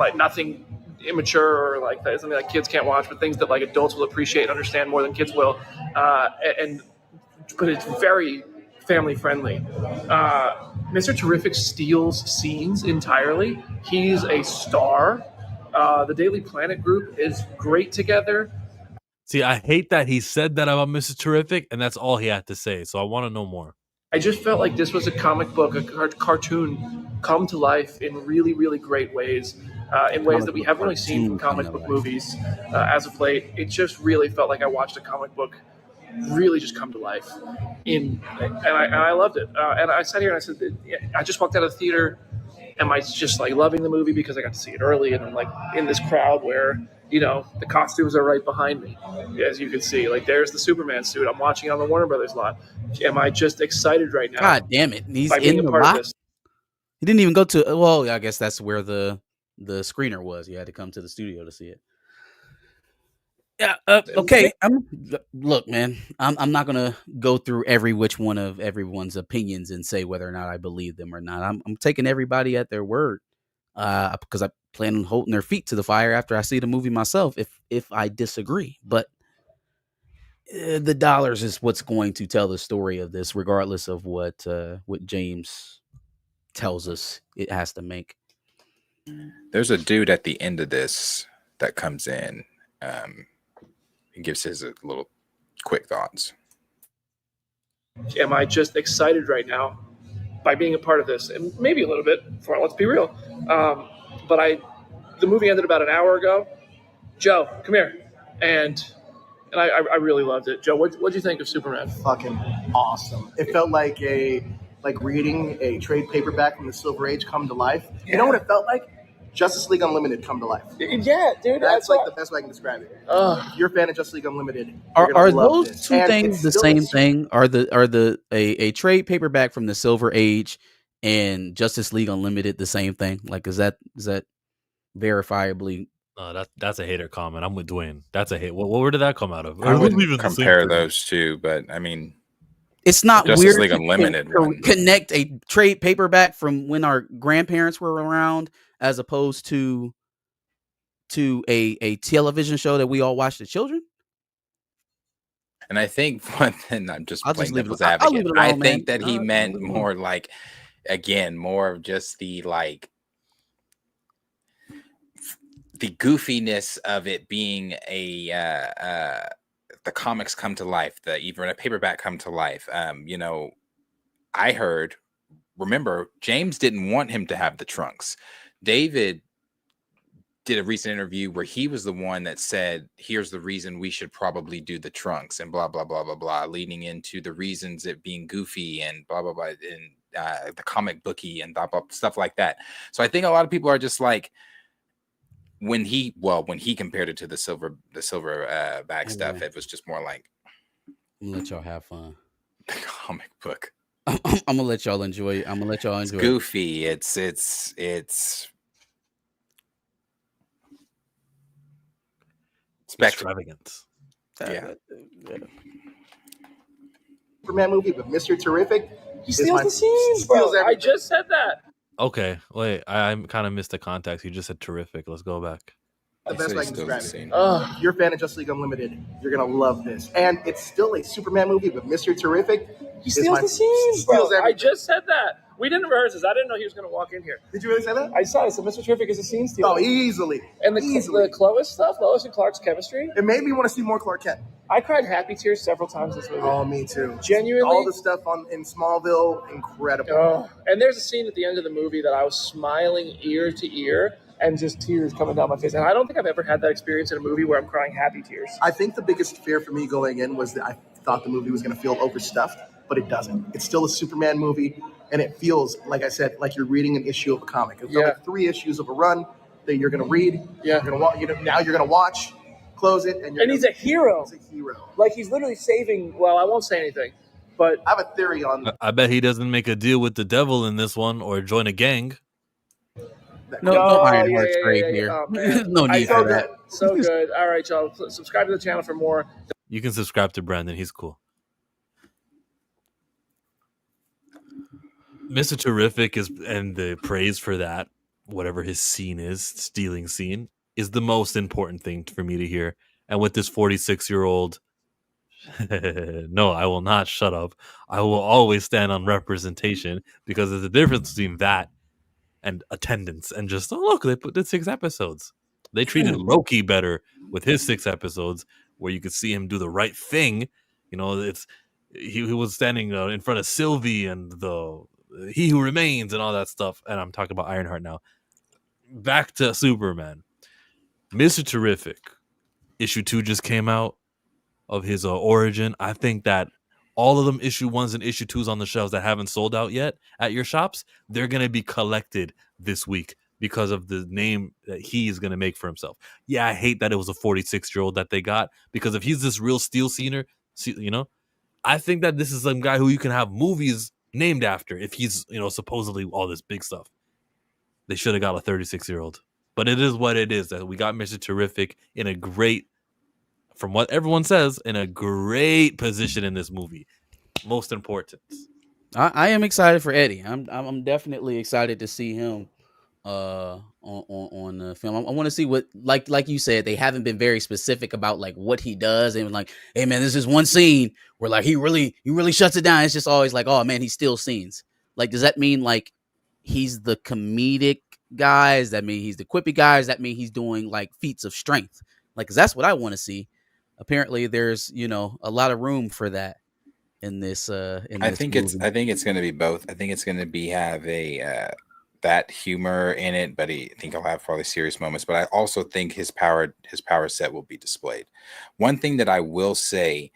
immature or like that, something like kids can't watch, but things that like adults will appreciate and understand more than kids will. But it's very family friendly. Mr. Terrific steals scenes entirely. He's a star. The Daily Planet group is great together. See, I hate that he said that about Mr. Terrific, and that's all he had to say. So I want to know more. I just felt like this was a comic book, a cartoon come to life in really, really great ways, in ways that we haven't really seen from comic book movies as of late. It just really felt like I watched a comic book really just come to life, and I loved it. And I sat here and I said, I just walked out of the theater. Am I just like loving the movie because I got to see it early and I'm like in this crowd where, you know, the costumes are right behind me, as you can see. Like there's the Superman suit. I'm watching it on the Warner Brothers lot. Am I just excited right now? God damn it! He's by being in a the part of lot. this? He didn't even go to. Well, I guess that's where the screener was. You had to come to the studio to see it. Yeah. Okay. Look, man. I'm not gonna go through every which one of everyone's opinions and say whether or not I believe them or not. I'm taking everybody at their word, because I plan on holding their feet to the fire after I see the movie myself. If I disagree, but the dollars is what's going to tell the story of this, regardless of what James tells us it has to make. There's a dude at the end of this that comes in. He gives his little quick thoughts. Am I just excited right now by being a part of this? And maybe a little bit, let's be real. But the movie ended about an hour ago. Joe, come here. And I really loved it. Joe, what'd you think of Superman? Fucking awesome. It felt like reading a trade paperback from the Silver Age come to life. You know what it felt like? Justice League Unlimited come to life. Yeah, dude. That's like the best way I can describe it. If you're a fan of Justice League Unlimited, Are those two things the same thing? Are a trade paperback from the Silver Age and Justice League Unlimited the same thing? Like, is that verifiably? That's a hater comment. I'm with Dwayne. That's a hate. Where did that come out of? I wouldn't compare those two, but I mean, it's not Justice weird League to Unlimited connect a trade paperback from when our grandparents were around, as opposed to a television show that we all watched as children. And I think and I'm just playing devil's I'll advocate. leave it alone, I man. think that he meant more like, again, more of just the like the goofiness of it being the comics come to life, even a paperback come to life. You know, I remember James didn't want him to have the trunks. David did a recent interview where he was the one that said, here's the reason we should probably do the trunks and blah, blah, blah, blah, blah, leading into the reasons it being goofy and blah, blah, blah, and the comic booky and blah, blah, stuff like that. So I think a lot of people are just like, when he compared it to the silver back stuff, it was just more like, I'm gonna let y'all have fun. The comic book. I'm gonna let y'all enjoy it. I'm gonna let y'all enjoy it's goofy. It's extravagance. Yeah. Superman movie, but Mr. Terrific, he steals the scenes, bro. I just said that. Okay, wait. I kind of missed the context. You just said terrific. Let's go back. The best way I can describe it. If you're a fan of Justice League Unlimited, you're gonna love this. And it's still a Superman movie, but Mr. Terrific, he steals the scenes, bro. I just said that. We didn't rehearse this. I didn't know he was going to walk in here. Did you really say that? I saw it. So Mr. Terrific is a scene stealer. Oh, easily. And the Lois stuff, Lois and Clark's chemistry. It made me want to see more Clark Kent. I cried happy tears several times this movie. Oh, me too. Genuinely. All the stuff in Smallville, incredible. And there's a scene at the end of the movie that I was smiling ear to ear and just tears coming down my face. And I don't think I've ever had that experience in a movie where I'm crying happy tears. I think the biggest fear for me going in was that I thought the movie was going to feel overstuffed, but it doesn't. It's still a Superman movie. And it feels, like I said, like you're reading an issue of a comic. It's like 3 issues of a run that you're going to read. Yeah. Now you're going to watch, close it. And he's a hero. He's a hero. Like, he's literally saving, well, I won't say anything, but I have a theory on... I bet he doesn't make a deal with the devil in this one or join a gang. No Ironheart's grave here. Oh, no need for that. So good. All right, y'all. Subscribe to the channel for more. You can subscribe to Brandon. He's cool. Mr. Terrific and the praise for that, whatever his scene is, stealing scene, is the most important thing for me to hear. And with this 46-year-old, no, I will not shut up. I will always stand on representation, because there's a difference between that and attendance and just, oh, look, they did 6 episodes. They treated Loki better with his 6 episodes, where you could see him do the right thing. You know, he was standing in front of Sylvie and the He Who Remains and all that stuff. And I'm talking about Ironheart now. Back to Superman. Mr. Terrific. Issue 2 just came out of his origin. I think that all of them issue 1s and issue 2s on the shelves that haven't sold out yet at your shops, they're going to be collected this week because of the name that he is going to make for himself. Yeah, I hate that it was a 46-year-old that they got, because if he's this real steel scener, you know, I think that this is some guy who you can have movies named after if he's, you know, supposedly all this big stuff. They should have got a 36-year-old. But it is what it is. That we got Mr. Terrific in a great, from what everyone says, in a great position in this movie. Most important. I am excited for Eddie. I'm definitely excited to see him on the film. I want to see what, like you said, they haven't been very specific about like what he does, and like, hey man, this is one scene where like he really shuts it down. It's just always like, oh man, he steals scenes. Like, does that mean like he's the comedic guy? Does that mean he's the quippy guy? Does that mean he's doing like feats of strength? Like, cause that's what I want to see. Apparently there's, you know, a lot of room for that in this I think it's going to be both. I think it's going to be have a that humor in it, but I think he'll have probably serious moments. But I also think his power set will be displayed. One thing that I will say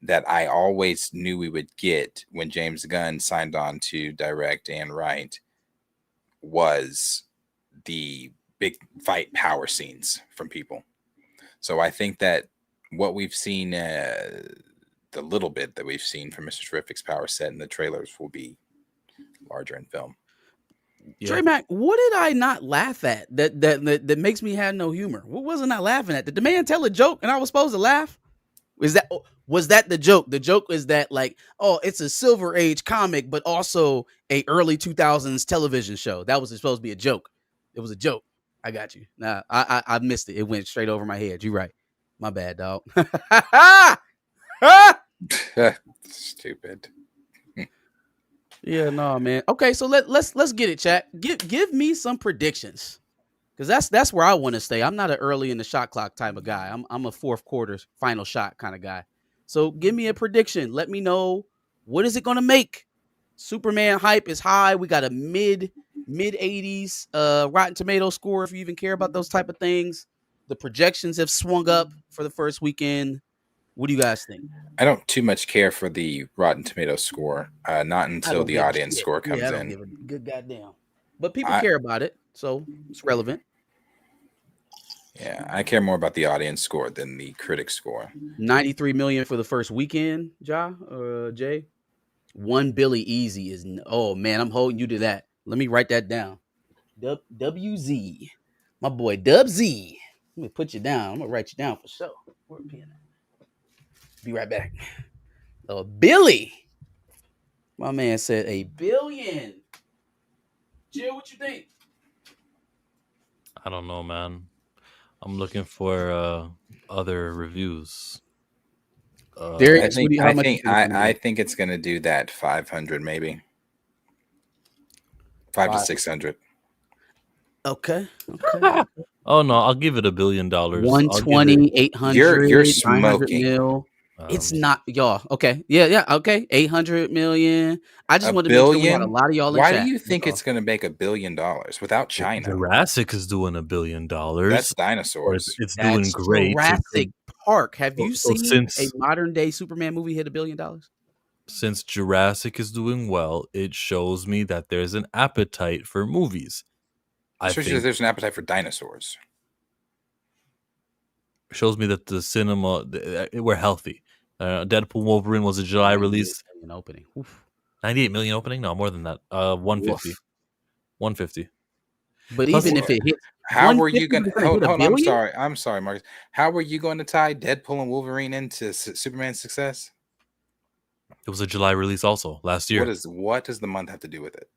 that I always knew we would get when James Gunn signed on to direct and write was the big fight power scenes from people. So I think that what we've seen, the little bit that we've seen from Mr. Terrific's power set in the trailers will be larger in film. Yeah. Trey Mac, what did I not laugh at that makes me have no humor? What wasn't I laughing at? Did the man tell a joke and I was supposed to laugh? Was that the joke? The joke is that like, oh, it's a Silver Age comic, but also a early 2000s television show. That was supposed to be a joke. It was a joke. I got you. Nah, I missed it. It went straight over my head. You're right. My bad, dog. Stupid. Yeah, no, man. Okay, so let's get it, chat. Give me some predictions, because that's where I want to stay. I'm not an early in the shot clock type of guy. I'm a fourth quarter final shot kind of guy. So give me a prediction. Let me know, what is it going to make? Superman hype is high. We got a mid 80s Rotten Tomato score, if you even care about those type of things. The projections have swung up for the first weekend. What do you guys think? I don't too much care for the Rotten Tomato score, not until the audience score comes I don't in. give a good goddamn. But people care about it, so it's relevant. Yeah, I care more about the audience score than the critic score. 93 million for the first weekend, Jay. One Billy Easy is, oh man, I'm holding you to that. Let me write that down. WZ, my boy Dub Z. Let me put you down. I'm gonna write you down for sure. Where a pen at? Be right back. Billy, my man said $1 billion. Jill, what you think? I don't know, man. I'm looking for other reviews. I think it's gonna do that 500 maybe. 500 to 600. Okay. Oh no, I'll give it $1 billion. 120, 800. You're smoking. Mil. It's not, y'all. Okay. Yeah. Okay. 800 million. I just wanted to make sure a lot of y'all in Why chat. do you think it's going to make $1 billion without China? Jurassic is doing $1 billion. That's dinosaurs. It's doing great. Jurassic Park. Have you seen a modern day Superman movie hit $1 billion? Since Jurassic is doing well, it shows me that there's an appetite for movies. I think there's an appetite for dinosaurs. Shows me that the cinema, we're healthy. Deadpool Wolverine was a July release. Opening. 98 million opening? No, more than that. 150. 150. But plus, even if it hits, how were you going to hold on? I'm sorry, Marcus. How were you going to tie Deadpool and Wolverine into Superman's success? It was a July release also last year. What does the month have to do with it?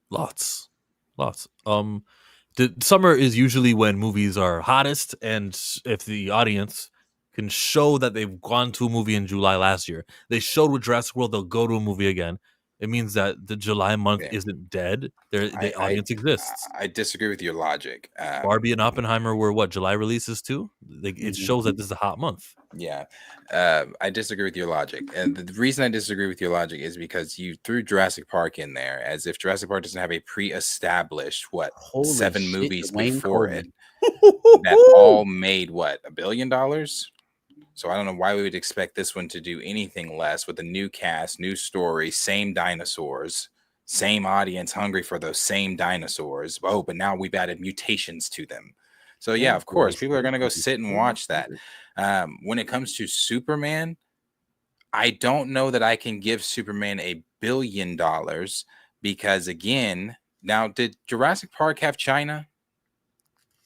Lots. The summer is usually when movies are hottest, and if the audience can show that they've gone to a movie in July last year, they showed with Jurassic World, they'll go to a movie again. It means that the July month isn't dead. The audience exists. I disagree with your logic. Barbie and Oppenheimer were what, July releases too? It shows that this is a hot month. Yeah, I disagree with your logic, and the reason I disagree with your logic is because you threw Jurassic Park in there as if Jurassic Park doesn't have a pre-established Holy 7 shit, movies Dwayne before Coleman. it that all made what, $1 billion. So I don't know why we would expect this one to do anything less with a new cast, new story, same dinosaurs, same audience hungry for those same dinosaurs. Oh, but now we've added mutations to them. So yeah, of course, people are going to go sit and watch that. When it comes to Superman, I don't know that I can give Superman $1 billion because, again, now did Jurassic Park have China?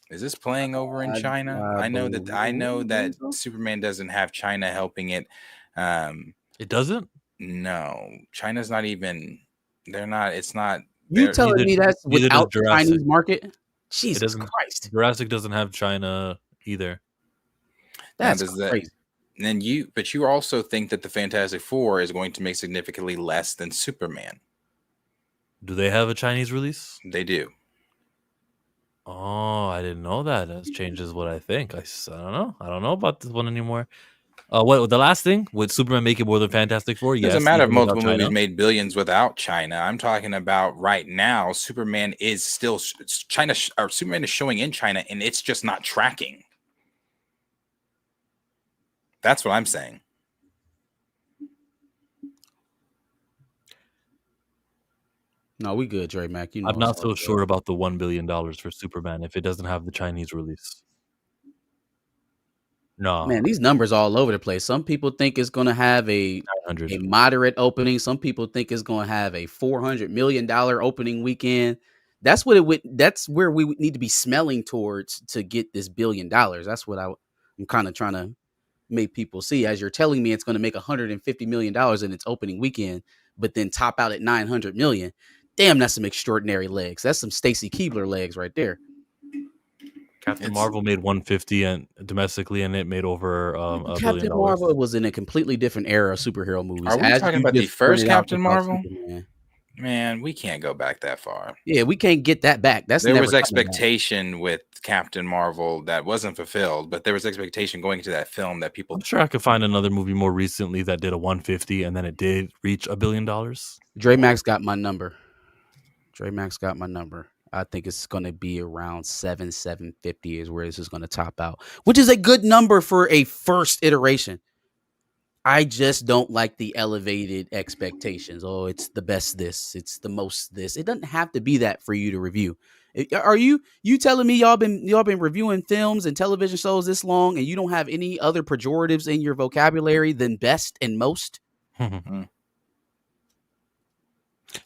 Is this playing over in China? I know that Superman doesn't have China helping it. It doesn't? No, China's not even. They're not. It's not. You telling me that's without the Jurassic. Chinese market? Jesus doesn't- Christ! Jurassic doesn't have China either. That's Now, crazy. And you also think that the Fantastic Four is going to make significantly less than Superman. Do they have a Chinese release? They do. Oh, I didn't know that. That changes what I think. I don't know. I don't know about this one anymore. What the last thing? Would Superman make it more than Fantastic Four? It Yes. doesn't matter if even without multiple movies China. made billions without China. I'm talking about right now. Superman is still China, or Superman is showing in China, and it's just not tracking. That's what I'm saying. No, we good, Dre Mac. You know I'm not it's so all sure good. about the $1 billion for Superman if it doesn't have the Chinese release. No, Man, these numbers all over the place. Some people think it's going to have a 900. moderate opening. Some people think it's going to have a $400 million opening weekend. That's what it would. That's where we would need to be smelling towards to get this $1 billion. That's what I'm kind of trying to make people see. As you're telling me, it's going to make $150 million in its opening weekend, but then top out at $900 million. Damn, that's some extraordinary legs. That's some Stacy Keibler legs right there. Captain Marvel made 150 and domestically, and it made over $1 billion. Captain Marvel was in a completely different era of superhero movies. Are we As talking you about the just first pointed out Captain about Marvel? Superman. Man, we can't go back that far. Yeah, we can't get that back. That's There never was coming expectation with Captain Marvel that wasn't fulfilled, but there was expectation going into that film that people. I'm sure I could find another movie more recently that did a 150 and then it did reach $1 billion. Dre Max got my number. I think it's going to be around 750 is where this is going to top out, which is a good number for a first iteration. I just don't like the elevated expectations. Oh, it's the best this, it's the most this. It doesn't have to be that for you to review. Are you telling me y'all been reviewing films and television shows this long and you don't have any other pejoratives in your vocabulary than best and most?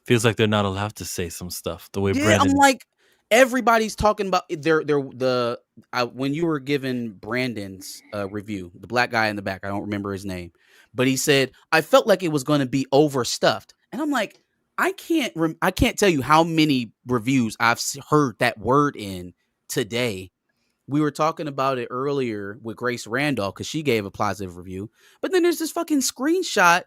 Feels like they're not allowed to say some stuff the way Yeah, Brandon. I'm like, everybody's talking about when you were giving Brandon's review, the black guy in the back, I don't remember his name, but he said, I felt like it was going to be overstuffed. And I'm like, I can't tell you how many reviews I've heard that word in today. We were talking about it earlier with Grace Randolph because she gave a positive review, but then there's this fucking screenshot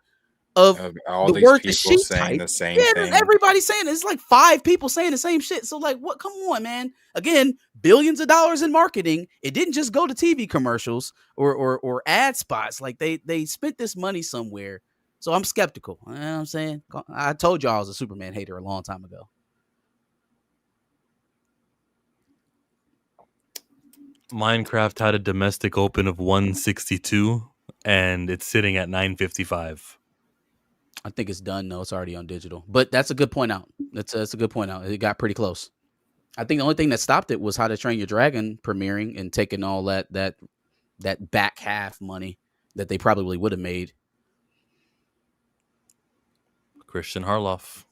of all the these word that people she saying typed. the same Yeah, thing. everybody's saying it. It's like 5 people saying the same shit. So like, what? Come on, man. Again, billions of dollars in marketing. It didn't just go to TV commercials or ad spots. Like they spent this money somewhere. So I'm skeptical. You know what I'm saying? I told y'all I was a Superman hater a long time ago. Minecraft had a domestic open of 162 and it's sitting at 955. I think it's done. No, it's already on digital. But that's a good point out. That's a good point out. It got pretty close. I think the only thing that stopped it was How to Train Your Dragon premiering and taking all that back half money that they probably would have made. Christian Harloff.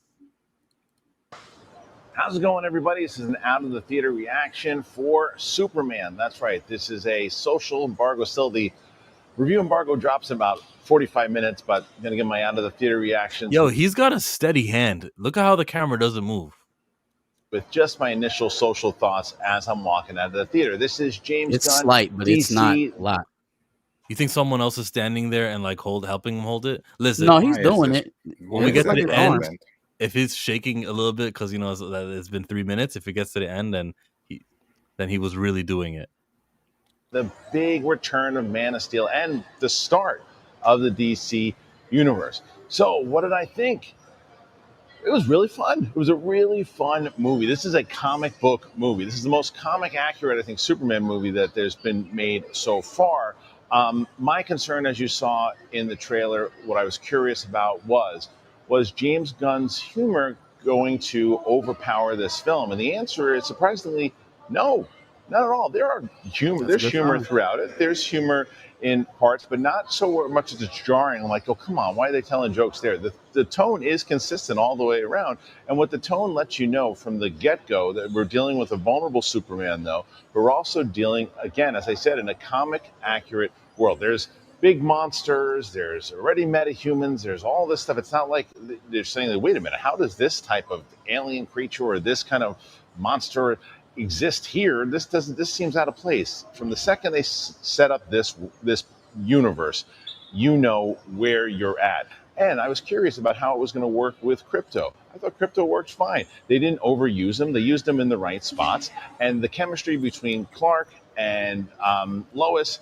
How's it going, everybody? This is an out of the theater reaction for Superman. That's right. This is a social embargo. Still, the review embargo drops in about 45 minutes, but I'm going to give my out of the theater reaction. Yo, he's got a steady hand. Look at how the camera doesn't move. With just my initial social thoughts as I'm walking out of the theater. This is James It's Gunn. slight, but it's not a lot. You think someone else is standing there and like helping him hold it? Listen, No, he's Why is doing this? it. when we It get looks to like the his end, arms. if he's shaking a little bit because that it's been 3 minutes, if it gets to the end, then he was really doing it. The big return of Man of Steel and the start of the DC universe. So, what did I think? It was really fun. It was a really fun movie. This is a comic book movie. This is the most comic accurate, I think, Superman movie that there's been made so far. My concern, as you saw in the trailer, what I was curious about was James Gunn's humor going to overpower this film? And the answer is surprisingly no, not at all. There are humor. That's a There's good humor sign. throughout it. There's humor in parts, but not so much as it's jarring. I'm like, oh, come on, why are they telling jokes there? The tone is consistent all the way around. And what the tone lets you know from the get-go, that we're dealing with a vulnerable Superman, though, but we're also dealing, again, as I said, in a comic-accurate world. There's big monsters, there's already metahumans, there's all this stuff. It's not like they're saying, like, wait a minute, how does this type of alien creature or this kind of monster exist here? This seems out of place. From the second they set up this universe, you know where you're at. And I was curious about how it was going to work with Crypto. I thought Crypto worked fine. They didn't overuse him. They used him in the right spots. And the chemistry between Clark and Lois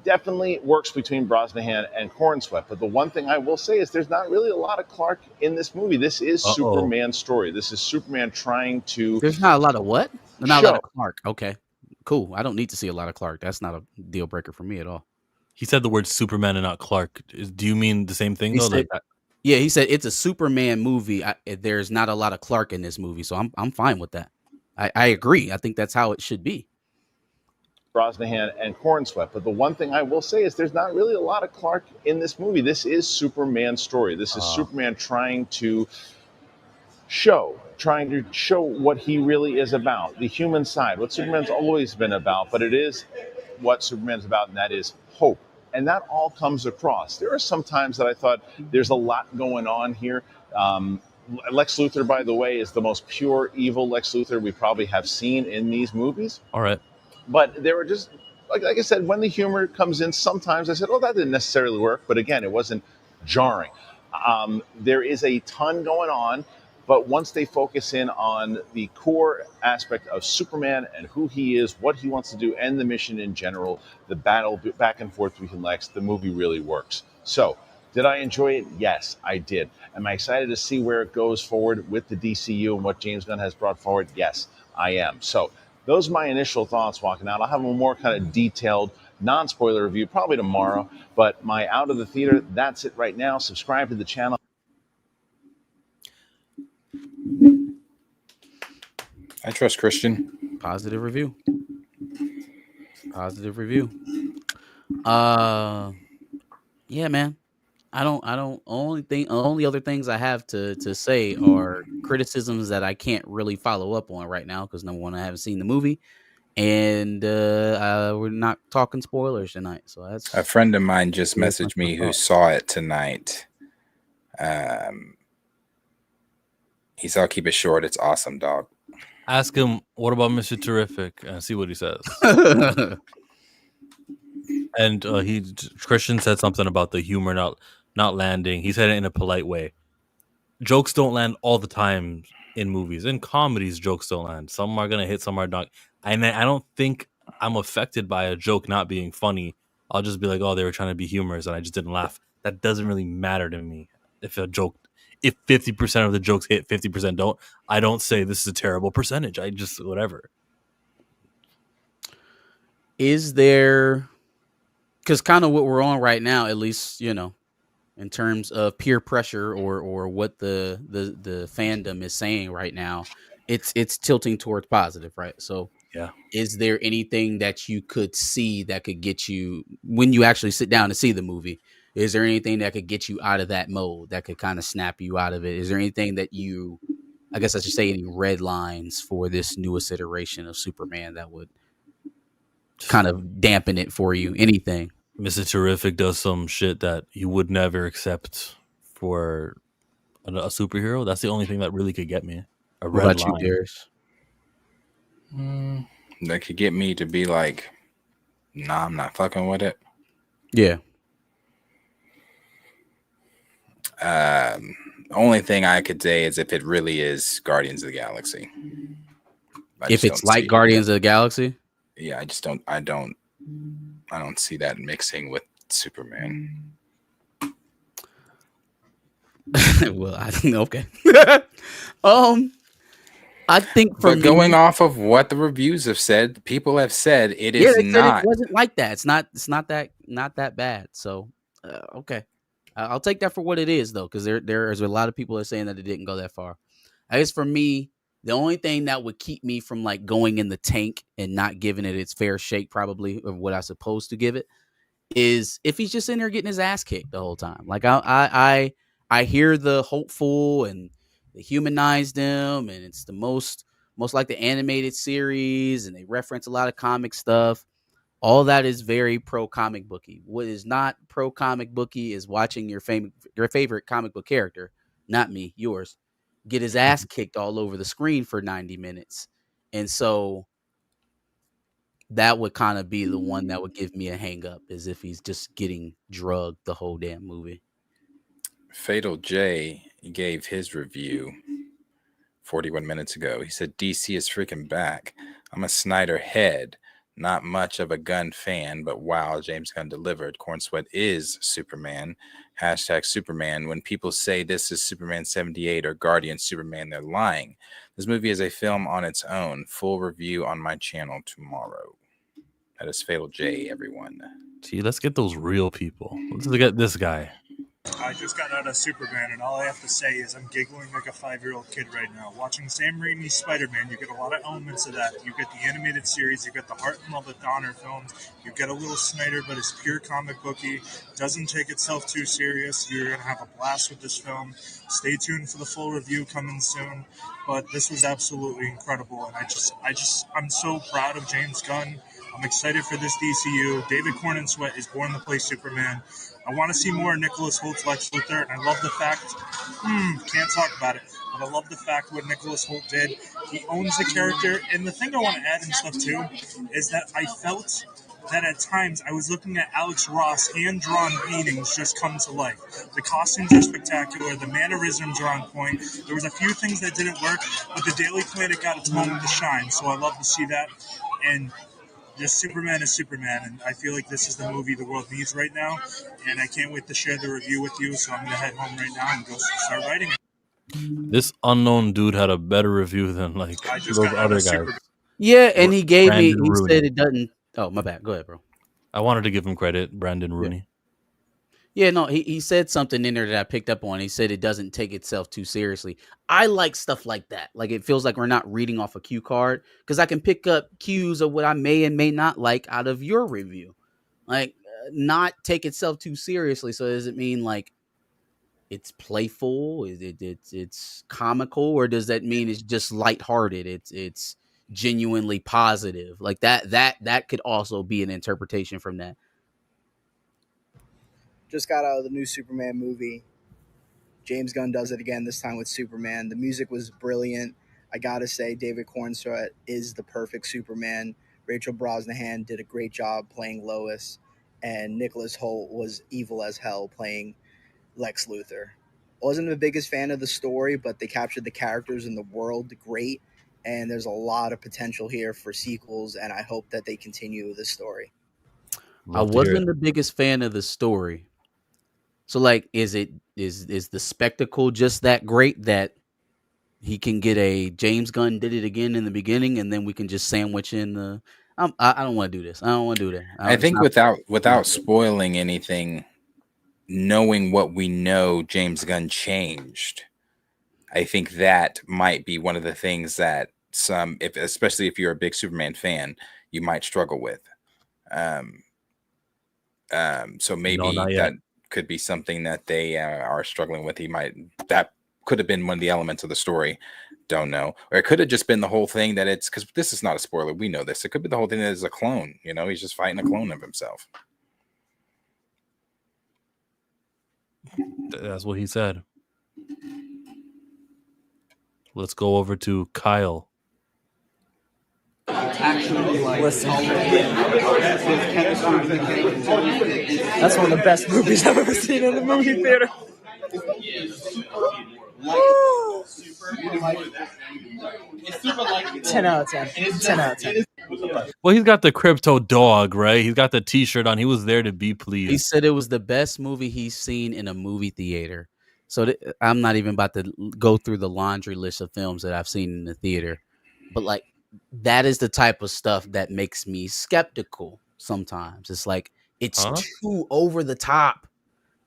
definitely works between Brosnahan and Cornsweet. But the one thing I will say is there's not really a lot of Clark in this movie. This is Superman's story. This is Superman trying to... There's not a lot of what? Not a lot show. of Clark. Okay, cool. I don't need to see a lot of Clark. That's not a deal breaker for me at all. He said the word Superman and not Clark. Do you mean the same thing He though? said- Yeah, he said it's a Superman movie. There's not a lot of Clark in this movie, so I'm fine with that. I agree. I think that's how it should be. Brosnahan and Cornsweet. But the one thing I will say is there's not really a lot of Clark in this movie. This is Superman's story. This is Superman trying to show what he really is about, the human side, what Superman's always been about, but it is what Superman's about, and that is hope. And that all comes across. There are some times that I thought there's a lot going on here. Lex Luthor, by the way, is the most pure evil Lex Luthor we probably have seen in these movies. All right. But there were just, like I said, when the humor comes in, sometimes I said, oh, that didn't necessarily work. But again, it wasn't jarring. There is a ton going on. But once they focus in on the core aspect of Superman and who he is, what he wants to do, and the mission in general, the battle back and forth between Lex, the movie really works. So, did I enjoy it? Yes, I did. Am I excited to see where it goes forward with the DCU and what James Gunn has brought forward? Yes, I am. So, those are my initial thoughts walking out. I'll have a more kind of detailed, non-spoiler review probably tomorrow. But my out of the theater, that's it right now. Subscribe to the channel. I trust Christian. Positive review. Yeah, man. I don't only other things I have to say are criticisms that I can't really follow up on right now because number one, I haven't seen the movie, and we're not talking spoilers tonight. So that's A friend of mine just messaged me who saw it tonight. He said, I'll keep it short. It's awesome, dog. Ask him, what about Mr. Terrific? And see what he says. And Christian said something about the humor not landing. He said it in a polite way. Jokes don't land all the time in movies. In comedies, jokes don't land. Some are gonna hit, some are not. And I don't think I'm affected by a joke not being funny. I'll just be like, oh, they were trying to be humorous and I just didn't laugh. That doesn't really matter to me. If 50% of the jokes hit, 50% don't, I don't say this is a terrible percentage. I just, whatever. Is there, because kind of what we're on right now, at least, you know, in terms of peer pressure or what the fandom is saying right now, it's tilting towards positive, right? So yeah, is there anything that you could see that could get you, when you actually sit down to see the movie, is there anything that could get you out of that mode, that could kind of snap you out of it? Is there anything that you, I guess I should say, any red lines for this newest iteration of Superman that would kind of dampen it for you? Anything? Mr. Terrific does some shit that you would never accept for a superhero. That's the only thing that really could get me. A red What about line. you, Darius? That could get me to be like, nah, I'm not fucking with it. Yeah. Only thing I could say is if it really is Guardians of the Galaxy. If it's like Guardians of the Galaxy? Yeah, I don't see that mixing with Superman. Well, okay. I think but going off of what the reviews have said, people have said it is they not. Said it wasn't like that. It's not that bad. So okay, I'll take that for what it is though, because there's a lot of people that are saying that it didn't go that far. I guess for me, the only thing that would keep me from like going in the tank and not giving it its fair shake, probably of what I'm supposed to give it, is if he's just in there getting his ass kicked the whole time. Like I hear the hopeful and they humanized him, and it's the most like the animated series, and they reference a lot of comic stuff. All that is very pro comic booky. What is not pro comic booky is watching your favorite comic book character, not me, yours, get his ass kicked all over the screen for 90 minutes. And so that would kind of be the one that would give me a hang up, is if he's just getting drugged the whole damn movie. Fatal J gave his review 41 minutes ago. He said, DC is freaking back. I'm a Snyder head. Not much of a Gunn fan, but wow, James Gunn delivered. Corn Sweat is Superman. # Superman. When people say this is Superman 78 or Guardian Superman, they're lying. This movie is a film on its own. Full review on my channel tomorrow. That is Fatal J, everyone. Gee, let's get those real people. Let's get this guy. I just got out of Superman, and all I have to say is I'm giggling like a 5-year-old kid right now. Watching Sam Raimi's Spider-Man, you get a lot of elements of that. You get the animated series, you get the Heart and Love with Donner films, you get a little Snyder, but it's pure comic booky, doesn't take itself too serious. You're going to have a blast with this film. Stay tuned for the full review coming soon, but this was absolutely incredible, and I'm so proud of James Gunn. I'm excited for this DCU. David Corn Sweat is born to play Superman. I want to see more Nicholas Holt's Lex Luthor, and I love the fact, can't talk about it, but I love the fact what Nicholas Holt did. He owns the character, and the thing I want to add and stuff too is that I felt that at times I was looking at Alex Ross hand-drawn paintings just come to life. The costumes are spectacular, the mannerisms are on point. There was a few things that didn't work, but the Daily Planet got its moment to shine, so I love to see that. And just Superman is Superman, and I feel like this is the movie the world needs right now, and I can't wait to share the review with you, so I'm going to head home right now and go start writing it. This unknown dude had a better review than like those other guys. Yeah, and he gave Brandon me, he Rooney. said it doesn't. Oh, my bad. Go ahead, bro. I wanted to give him credit, Brandon Rooney. Yeah, no, he said something in there that I picked up on. He said it doesn't take itself too seriously. I like stuff like that. Like, it feels like we're not reading off a cue card, because I can pick up cues of what I may and may not like out of your review. Like, not take itself too seriously. So does it mean like it's playful? Is it's comical, or does that mean it's just lighthearted? It's genuinely positive. Like that could also be an interpretation from that. Just got out of the new Superman movie. James Gunn does it again, this time with Superman. The music was brilliant. I gotta say, David Corn Sweat is the perfect Superman. Rachel Brosnahan did a great job playing Lois, and Nicholas Holt was evil as hell playing Lex Luthor. Wasn't the biggest fan of the story, but they captured the characters and the world great, and there's a lot of potential here for sequels, and I hope that they continue the story. I wasn't the biggest fan of the story. So, like, is the spectacle just that great that he can get a James Gunn did it again in the beginning, and then we can just sandwich in the? I don't want to do this. I don't want to do that. I think without spoiling anything, knowing what we know, James Gunn changed. I think that might be one of the things that especially if you're a big Superman fan, you might struggle with. So maybe that could be something that they are struggling with. That could have been one of the elements of the story. Don't know. Or it could have just been the whole thing that it's, because this is not a spoiler. We know this. It could be the whole thing that is a clone. You know, he's just fighting a clone of himself. That's what he said. Let's go over to Kyle. Listen, that's one of the best movies I've ever seen in the movie theater. Woo! 10 out of 10. 10 out of 10. Well, he's got the crypto dog, right? He's got the T-shirt on. He was there to be He pleased. said it was the best movie he's seen in a movie theater. So I'm not even about to go through the laundry list of films that I've seen in the theater, but like that is the type of stuff that makes me skeptical. Sometimes it's like it's too over the top.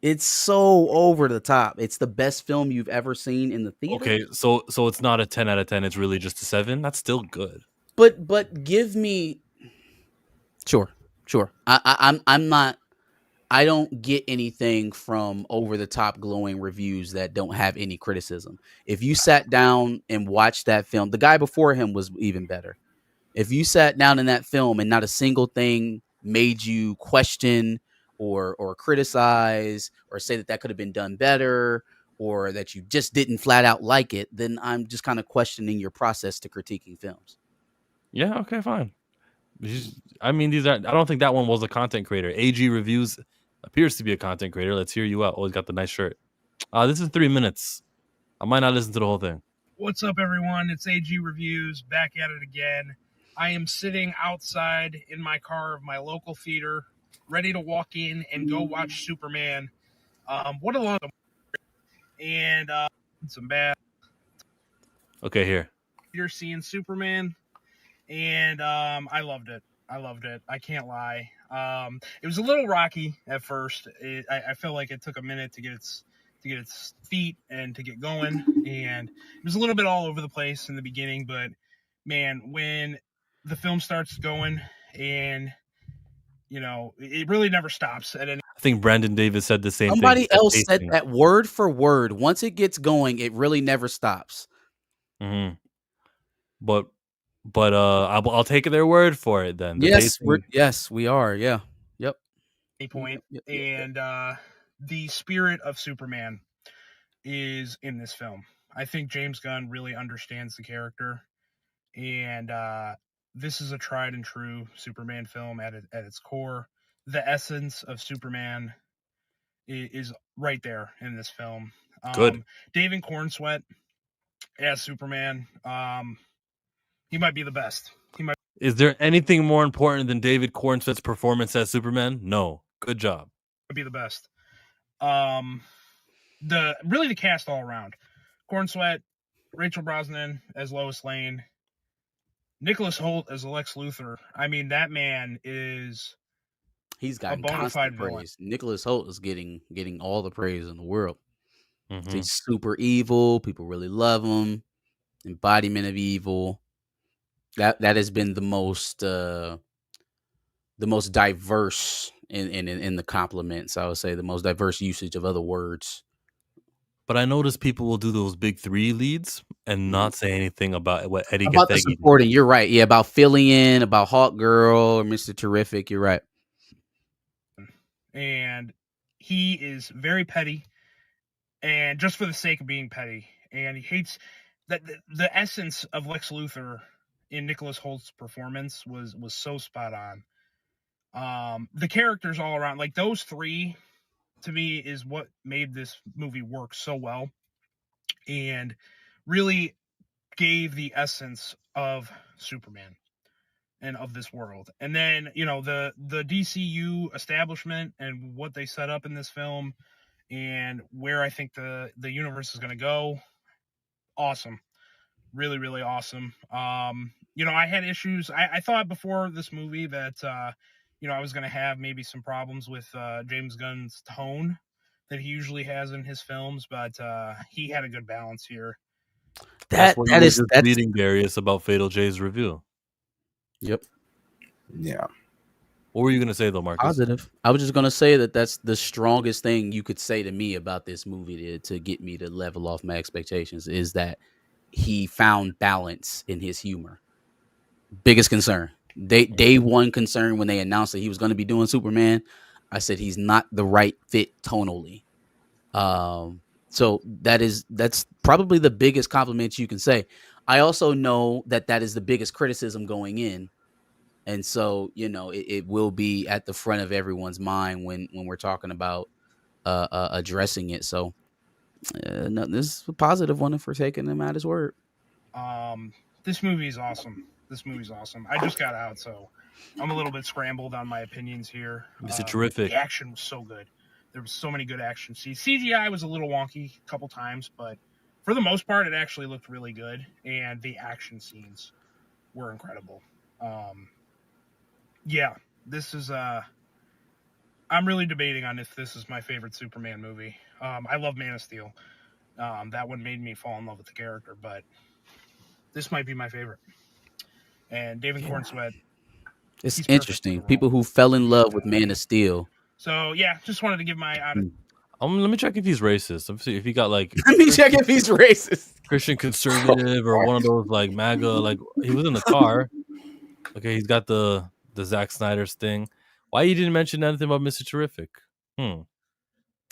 It's so over the top. It's the best film you've ever seen in the theater. Okay, so it's not a 10 out of 10. It's really just a 7. That's still good. But give me sure. I'm not. I don't get anything from over the top glowing reviews that don't have any criticism. If you sat down and watched that film, the guy before him was even better. If you sat down in that film and not a single thing made you question or criticize or say that could have been done better or that you just didn't flat out like it, then I'm just kind of questioning your process to critiquing films. Yeah, okay, fine. I mean, these are. I don't think that one was a content creator. AG Reviews appears to be a content creator. Let's hear you out. Oh, he's got the nice shirt. This is 3 minutes. I might not listen to the whole thing. What's up, everyone? It's AG Reviews, back at it again. I am sitting outside in my car of my local theater, ready to walk in and go watch Superman. What a long and some bad. Okay, here. You're seeing Superman, and I loved it. I can't lie. It was a little rocky at first. I feel like it took a minute to get its feet and to get going, and it was a little bit all over the place in the beginning. But man, when the film starts going, and you know, it really never stops at any. I think Brandon Davis said the same thing. Somebody else said that word for word. Once it gets going, it really never stops. Mm-hmm. But I'll take their word for it then. Yes, we are. Yeah. Yep. Point. And the spirit of Superman is in this film. I think James Gunn really understands the character, and this is a tried and true Superman film at its core. The essence of Superman is right there in this film. Good. David Cornsweet as Superman. He might be the best. Is there anything more important than David Cornsweet's performance as Superman? No. Good job. Be the best. The cast all around. Cornsweet, Rachel Brosnahan as Lois Lane, Nicholas Hoult as Lex Luthor. I mean, that man is he's got a bona fide praise. Nicholas Hoult is getting all the praise in the world. Mm-hmm. He's super evil. People really love him. Embodiment of evil. That has been the most diverse in the compliments. I would say the most diverse usage of other words. But I noticed people will do those big 3 leads and not say anything about what Eddie about the supporting. You're right. Yeah, about filling in, about Hawk Girl or Mr. Terrific. You're right. And he is very petty, and just for the sake of being petty. And he hates that the essence of Lex Luthor in Nicholas Holt's performance was so spot on. The characters all around, like those 3, to me, is what made this movie work so well and really gave the essence of Superman and of this world. And then, you know, the DCU establishment and what they set up in this film and where I think the universe is going to go. Awesome. Really, really awesome. You know, I had issues. I thought before this movie that, you know, I was going to have maybe some problems with James Gunn's tone that he usually has in his films, but he had a good balance here. That's leading Darius about Fatal J's review. Yep. Yeah. What were you going to say though, Marcus? Positive. I was just going to say that's the strongest thing you could say to me about this movie to get me to level off my expectations is that he found balance in his humor. Biggest concern. Day one concern when they announced that he was going to be doing Superman, I said he's not the right fit tonally. So that's probably the biggest compliment you can say. I also know that that is the biggest criticism going in. And so, it will be at the front of everyone's mind when we're talking about addressing it. So no, this is a positive one if we're taking him at his word. This movie is awesome. I just got out, so I'm a little bit scrambled on my opinions here. Mr. Terrific. The action was so good. There was so many good action scenes. CGI was a little wonky a couple times, but for the most part, it actually looked really good, and the action scenes were incredible. Yeah, this is I'm really debating on if this is my favorite Superman movie. I love Man of Steel. That one made me fall in love with the character, but this might be my favorite. And David Cornsweet. It's interesting. People who fell in love with Man of Steel. So yeah, just wanted to give my let me check if he's racist. Let me see if he got like. Let me check if he's racist. Christian conservative or one of those like MAGA. Like he was in the car. Okay, he's got the Zack Snyder's thing. Why you didn't mention anything about Mr. Terrific? Let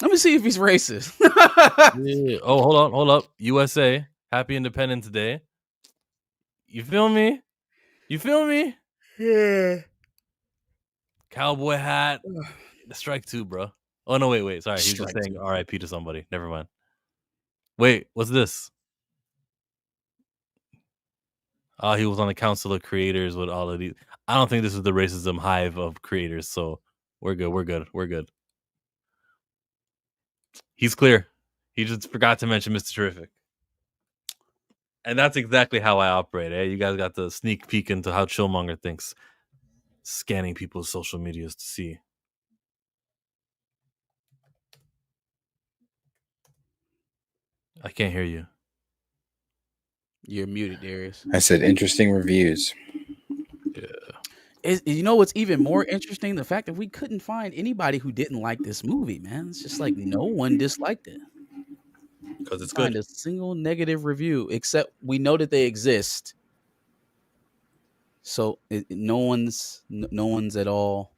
me see if he's racist. Yeah. Oh, hold up. USA, Happy Independence Day. You feel me? Yeah. Cowboy hat. Strike 2, bro. Oh no, wait. Sorry, he was just Strike saying 2. R.I.P. to somebody. Never mind. Wait, what's this? Oh, he was on the Council of Creators with all of these. I don't think this is the racism hive of creators, so we're good. He's clear. He just forgot to mention Mr. Terrific. And that's exactly how I operate, eh? You guys got the sneak peek into how Chillmonger thinks. Scanning people's social medias to see. I can't hear you. You're muted, Darius. I said interesting reviews. You know what's even more interesting? The fact that we couldn't find anybody who didn't like this movie, man. It's just like no one disliked it. Because it's Find good. a single negative review, except we know that they exist. So no one's at all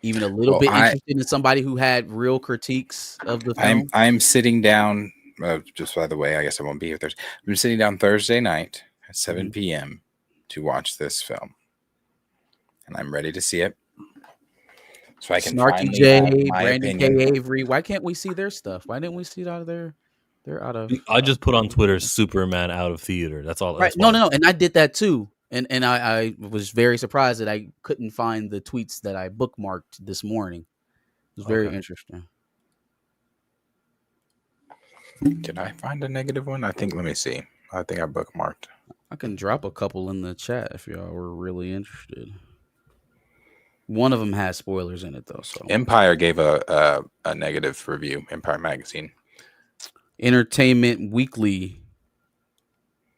even a little bit interested in somebody who had real critiques of the film. I'm sitting down. Just by the way, I guess I won't be here Thursday. I'm sitting down Thursday night at 7 p.m. to watch this film, and I'm ready to see it. So I can Snarky J, Brandon K. Avery. Why can't we see their stuff? Why didn't we see it out of their? They're out of. I just put on Twitter Superman out of theater. That's all. Right? No, and I did that too. And I was very surprised that I couldn't find the tweets that I bookmarked this morning. It was very interesting. Did I find a negative one? Let me see. I think I bookmarked. I can drop a couple in the chat if y'all were really interested. One of them has spoilers in it though. So Empire gave a negative review. Empire Magazine. Entertainment Weekly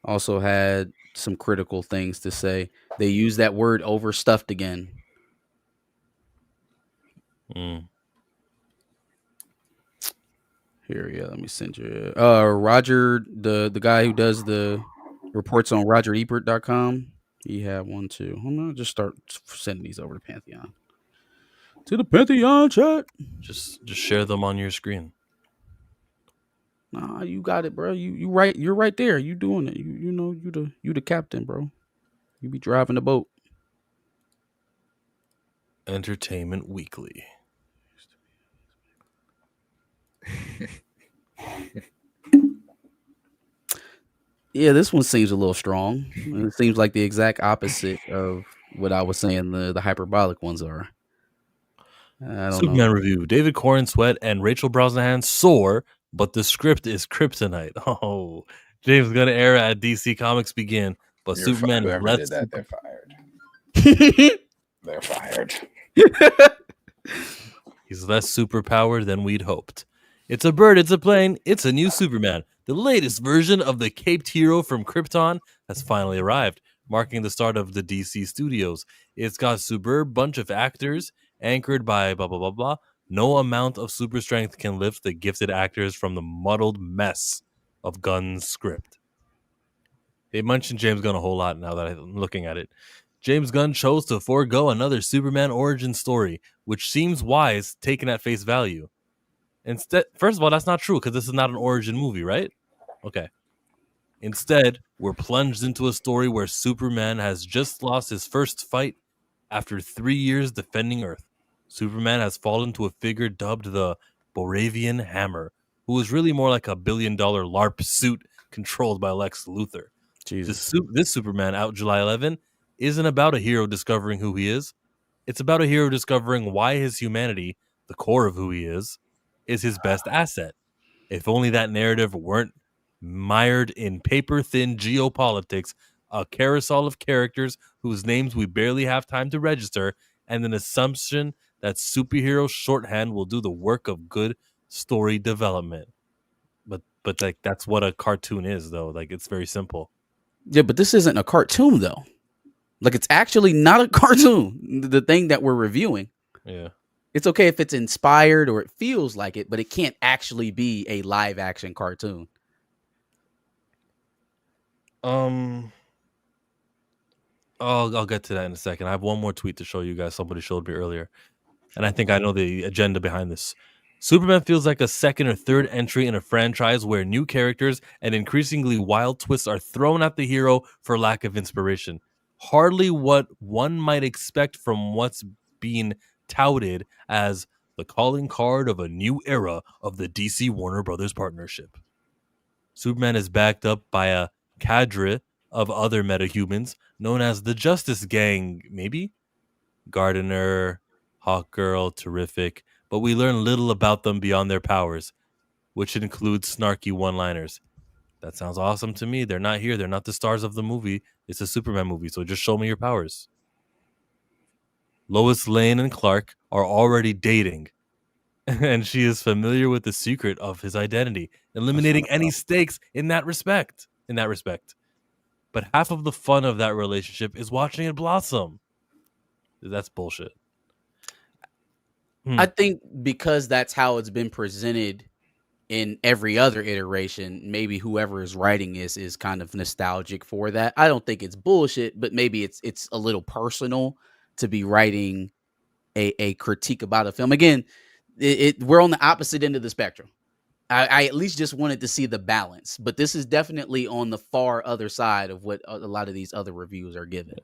also had some critical things to say. They use that word overstuffed again. Here, let me send you. Roger, the guy who does the reports on RogerEbert.com, he had one too. I'm gonna just start sending these over to Pantheon. To the Pantheon chat. Just share them on your screen. Nah, you got it, bro. You right. You're right there. You doing it. You know you the captain, bro. You be driving the boat. Entertainment Weekly. Yeah, this one seems a little strong. It seems like the exact opposite of what I was saying the hyperbolic ones are. I don't Superman know. review. David Cornsweet and Rachel Brosnahan soar, but the script is kryptonite. Oh, James Gunn era at DC Comics begin, but You're Superman whoever lets did that, they're fired. They're fired. He's less superpowered than we'd hoped. It's a bird, it's a plane, it's a new Superman. The latest version of the caped hero from Krypton has finally arrived, marking the start of the DC studios. It's got a superb bunch of actors, anchored by blah, blah, blah, blah. No amount of super strength can lift the gifted actors from the muddled mess of Gunn's script. They mentioned James Gunn a whole lot now that I'm looking at it. James Gunn chose to forego another Superman origin story, which seems wise taken at face value. Instead, first of all, that's not true because this is not an origin movie, right? Okay. Instead, we're plunged into a story where Superman has just lost his first fight after 3 years defending Earth. Superman has fallen to a figure dubbed the Boravian Hammer, who is really more like a $1 billion LARP suit controlled by Lex Luthor. Jesus. This Superman out July 11 isn't about a hero discovering who he is. It's about a hero discovering why his humanity, the core of who he is his best asset. If only that narrative weren't mired in paper-thin geopolitics, a carousel of characters whose names we barely have time to register, and an assumption that superhero shorthand will do the work of good story development. But like that's what a cartoon is, though. Like it's very simple. Yeah, but this isn't a cartoon though. Like it's actually not a cartoon. The thing that we're reviewing. Yeah. It's okay if it's inspired or it feels like it, but it can't actually be a live action cartoon. I'll get to that in a second. I have one more tweet to show you guys. Somebody showed me earlier, and I think I know the agenda behind this. Superman feels like a second or third entry in a franchise where new characters and increasingly wild twists are thrown at the hero for lack of inspiration. Hardly what one might expect from what's being touted as the calling card of a new era of the DC Warner Brothers partnership. Superman is backed up by a cadre of other metahumans known as the Justice Gang, maybe? Gardener, Hawkgirl, Terrific, but we learn little about them beyond their powers, which includes snarky one-liners. That sounds awesome to me. They're not here. They're not the stars of the movie. It's a Superman movie, so just show me your powers. Lois Lane and Clark are already dating, and she is familiar with the secret of his identity, eliminating any stakes in that respect. But half of the fun of that relationship is watching it blossom. That's bullshit. I think because that's how it's been presented in every other iteration, maybe whoever is writing this is kind of nostalgic for that. I don't think it's bullshit, but maybe it's a little personal to be writing a critique about a film. Again, we're on the opposite end of the spectrum. I at least just wanted to see the balance, but this is definitely on the far other side of what a lot of these other reviews are given.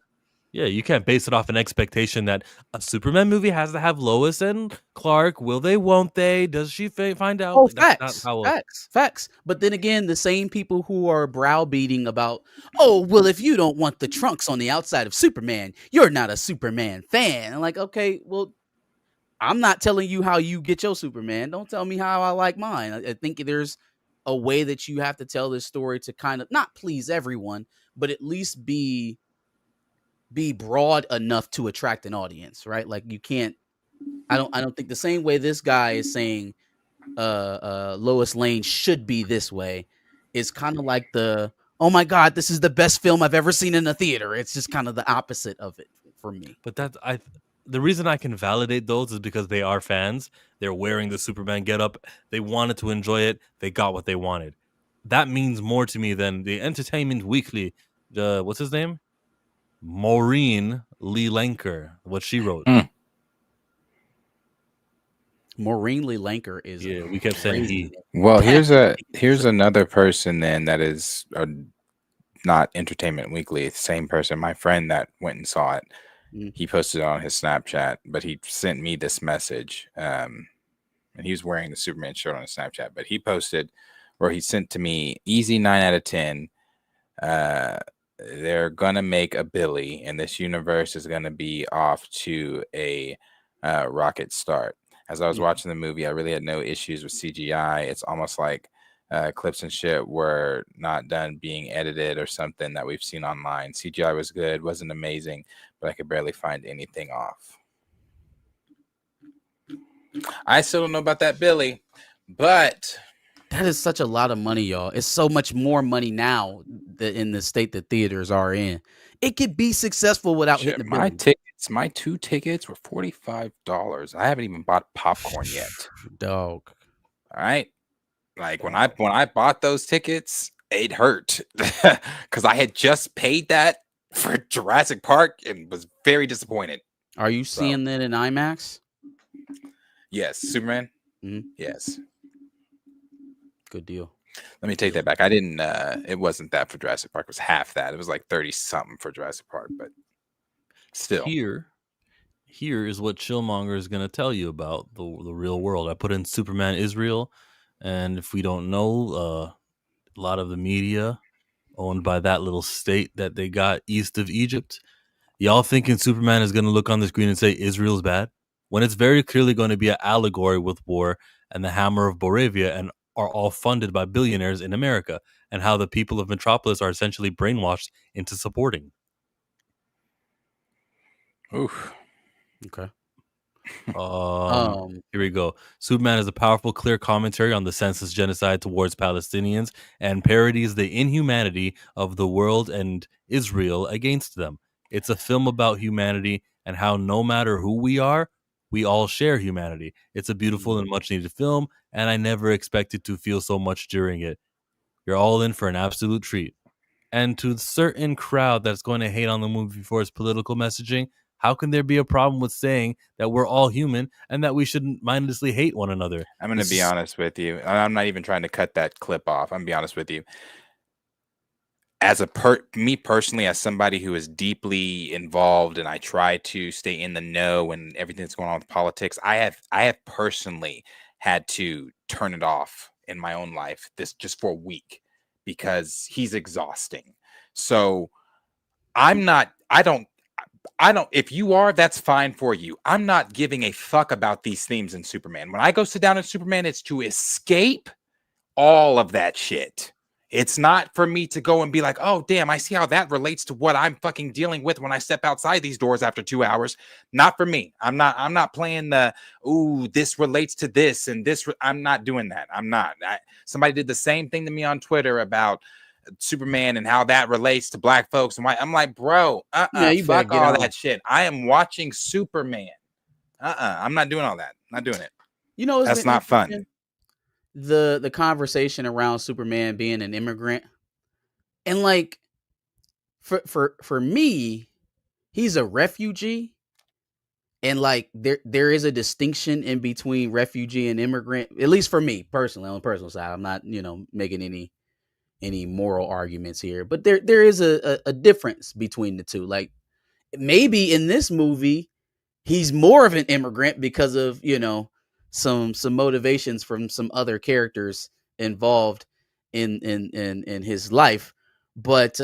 Yeah, you can't base it off an expectation that a Superman movie has to have Lois and Clark. Will they, won't they? Does she find out? Oh, That's facts. But then again, the same people who are browbeating about, oh, well, if you don't want the trunks on the outside of Superman, you're not a Superman fan. I'm like, okay, well, I'm not telling you how you get your Superman. Don't tell me how I like mine. I think there's a way that you have to tell this story to kind of not please everyone, but at least be broad enough to attract an audience, right? Like you can't. I don't think the same way this guy is saying Lois Lane should be this way is kind of like the, oh my God, this is the best film I've ever seen in a theater. It's just kind of the opposite of it for me. But the reason I can validate those is because they are fans. They're wearing the Superman getup. They wanted to enjoy it. They got what they wanted. That means more to me than the Entertainment Weekly. What's his name? Maureen Lee Lanker. What she wrote. Maureen Lee Lanker is we kept saying he. Well, here's another person then that is not Entertainment Weekly. It's the same person. My friend that went and saw it. He posted it on his Snapchat, but he sent me this message. And he was wearing the Superman shirt on his Snapchat, but he posted where he sent to me, easy 9 out of 10. They're gonna make a Billy, and this universe is gonna be off to a rocket start. As I was watching the movie, I really had no issues with CGI. It's almost like clips and shit were not done being edited or something that we've seen online. CGI was good, wasn't amazing, but I could barely find anything off. I still don't know about that Billy, but that is such a lot of money, y'all. It's so much more money now in the state that theaters are in. It could be successful without hitting the my billion. tickets. My 2 tickets were $45. I haven't even bought popcorn yet. Dog. All right. Like when I bought those tickets, it hurt because I had just paid that for Jurassic Park and was very disappointed. Are you seeing that in IMAX? Yes, Superman. Yes. Good deal. Let me take that back. I didn't. It wasn't that for Jurassic Park. It was half that. It was like 30 something for Jurassic Park, but still. Here is what Chillmonger is going to tell you about the real world. I put in Superman Israel, and if we don't know, a lot of the media owned by that little state that they got east of Egypt, y'all thinking Superman is going to look on the screen and say Israel's bad when it's very clearly going to be an allegory with war and the hammer of Boravia and are all funded by billionaires in America, and how the people of Metropolis are essentially brainwashed into supporting. Oof. Okay. Here we go. Superman is a powerful, clear commentary on the senseless genocide towards Palestinians and parodies the inhumanity of the world and Israel against them. It's a film about humanity and how no matter who we are, we all share humanity. It's a beautiful and much needed film, and I never expected to feel so much during it. You're all in for an absolute treat. And to a certain crowd that's going to hate on the movie for its political messaging, how can there be a problem with saying that we're all human and that we shouldn't mindlessly hate one another? I'm going to be honest with you. I'm not even trying to cut that clip off. I'm going to be honest with you. As me personally, as somebody who is deeply involved and I try to stay in the know and everything that's going on with politics, I have personally had to turn it off in my own life just for a week because he's exhausting. So I don't, if you are, that's fine for you. I'm not giving a fuck about these themes in Superman. When I go sit down in Superman, it's to escape all of that shit. It's not for me to go and be like, oh, damn, I see how that relates to what I'm fucking dealing with when I step outside these doors after 2 hours. Not for me. I'm not playing this relates to this and this. I'm not doing that. I'm not. Somebody did the same thing to me on Twitter about Superman and how that relates to black folks. And why I'm like, bro, fuck all that shit. I am watching Superman. I'm not doing all that. Not doing it. You know, that's not fun. The conversation around Superman being an immigrant, and like for me, he's a refugee, and like there is a distinction in between refugee and immigrant, at least for me personally, on the personal side. I'm not making any moral arguments here, but there is a difference between the two. Like maybe in this movie he's more of an immigrant because of some motivations from some other characters involved in his life, but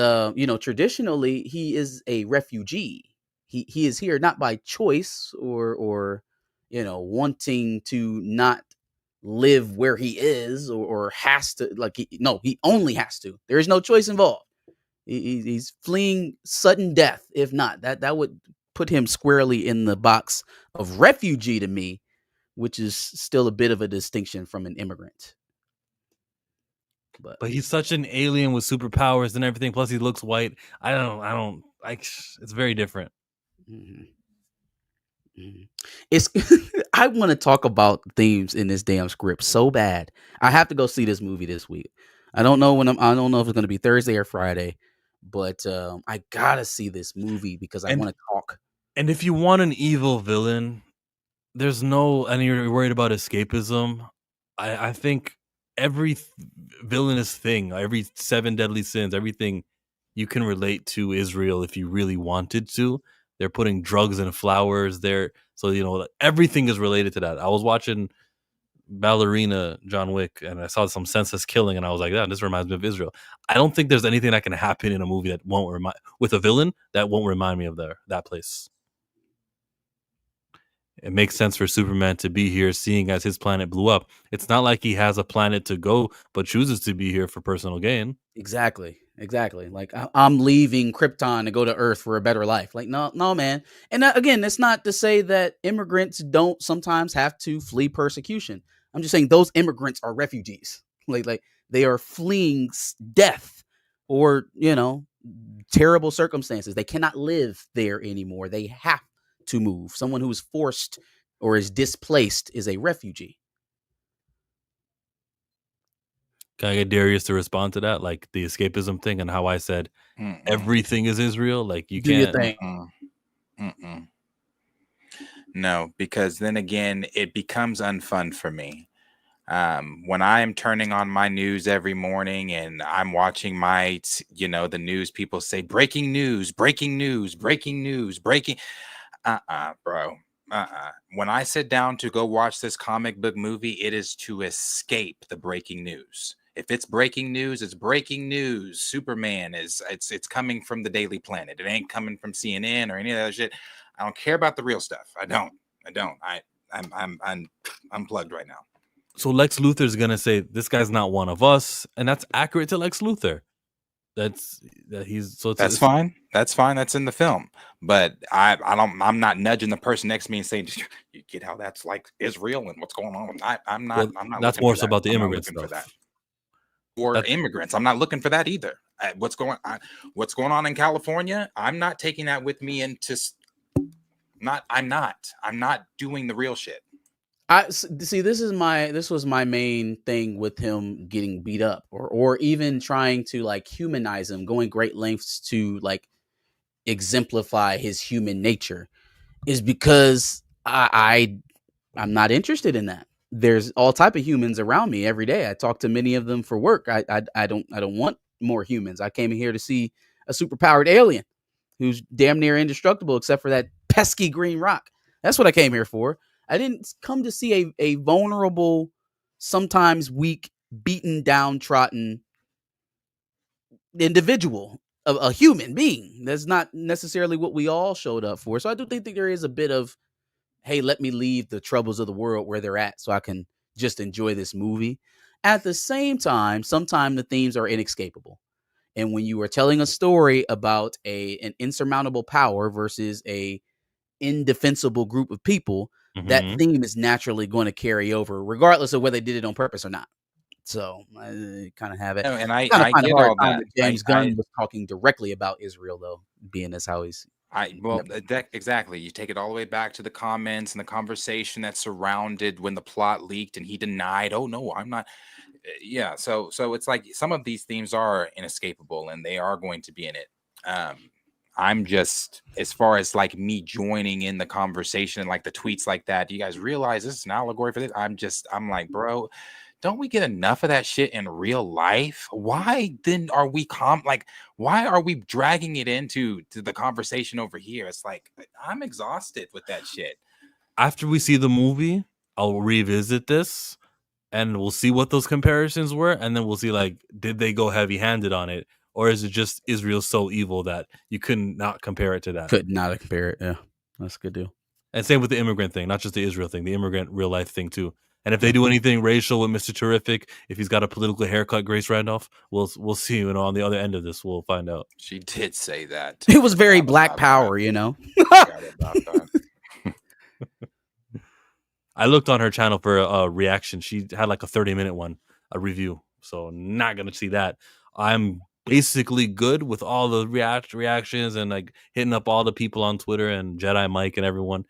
traditionally he is a refugee. He is here not by choice or wanting to not live where he is or has to, he only has to. There is no choice involved. He's fleeing sudden death. If not, that would put him squarely in the box of refugee to me, which is still a bit of a distinction from an immigrant. But he's such an alien with superpowers and everything. Plus, he looks white. I don't like. It's very different. Mm-hmm. Mm-hmm. It's. I want to talk about themes in this damn script so bad. I have to go see this movie this week. I don't know I don't know if it's going to be Thursday or Friday, but I gotta see this movie because I want to talk. And if you want an evil villain, and you're worried about escapism, I think every villainous thing, every 7 deadly sins, everything you can relate to Israel if you really wanted to. They're putting drugs and flowers there. So, everything is related to that. I was watching Ballerina John Wick and I saw some senseless killing and I was like, this reminds me of Israel. I don't think there's anything that can happen in a movie that with a villain that won't remind me of that place. It makes sense for Superman to be here, seeing as his planet blew up. It's not like he has a planet to go, but chooses to be here for personal gain. Exactly. Like I'm leaving Krypton to go to Earth for a better life. Like, no, man. And again, it's not to say that immigrants don't sometimes have to flee persecution. I'm just saying those immigrants are refugees. Like they are fleeing death or, terrible circumstances. They cannot live there anymore. They have to move. Someone who is forced or is displaced is a refugee. Can I get Darius to respond to that? Like the escapism thing and how I said everything is Israel. Like you can't. No, because then again, it becomes unfun for me. When I am turning on my news every morning and I'm watching the news, people say breaking news, breaking news, breaking news, breaking. Bro. When I sit down to go watch this comic book movie, it is to escape the breaking news. If it's breaking news, it's breaking news. Superman it's coming from the Daily Planet. It ain't coming from CNN or any of that shit. I don't care about the real stuff. I don't. I'm unplugged right now. So Lex Luthor is gonna say this guy's not one of us, and that's accurate to Lex Luthor. That's fine. That's fine. That's in the film. But I'm not nudging the person next to me and saying, you get how that's like Israel and what's going on. I'm not. That's more so about the immigrant stuff. Or immigrants. I'm not looking for that either. What's going on in California? I'm not taking that with me into. I'm not doing the real shit. I see. This was my main thing with him getting beat up, or even trying to like humanize him, going great lengths to like exemplify his human nature, is because I'm not interested in that. There's all type of humans around me every day. I talk to many of them for work. I don't want more humans. I came here to see a superpowered alien who's damn near indestructible except for that pesky green rock. That's what I came here for. I didn't come to see a vulnerable, sometimes weak, beaten, downtrodden individual, a human being. That's not necessarily what we all showed up for. So I do think that there is a bit of, hey, let me leave the troubles of the world where they're at so I can just enjoy this movie. At the same time, sometimes the themes are inescapable. And when you are telling a story about an insurmountable power versus a indefensible group of people, that theme is naturally going to carry over, regardless of whether they did it on purpose or not. So I kind of have it. No, and I get all that. James Gunn was talking directly about Israel, though, being as how he's. Exactly. You take it all the way back to the comments and the conversation that surrounded when the plot leaked, and he denied, "Oh no, I'm not." Yeah. So it's like some of these themes are inescapable, and they are going to be in it. I'm just, as far as like me joining in the conversation and like the tweets like that, do you guys realize this is an allegory for this? I'm like, bro, don't we get enough of that shit in real life? Why then are we why are we dragging it into the conversation over here? It's like, I'm exhausted with that shit. After we see the movie, I'll revisit this and we'll see what those comparisons were. And then we'll see, like, did they go heavy handed on it? Or is it just Israel so evil that you couldn't not compare it to that? Could not compare it. Yeah, that's a good deal. And same with the immigrant thing, not just the Israel thing, the immigrant real life thing too. And if they do anything racial with Mr. Terrific, if he's got a political haircut, Grace Randolph, we'll see. You know, on the other end of this, we'll find out. She did say that. It was very Black Power, you know. I looked on her channel for a reaction. She had like a 30-minute one, a review. So not gonna see that. I'm basically good with all the reactions and like hitting up all the people on Twitter and Jedi Mike and everyone.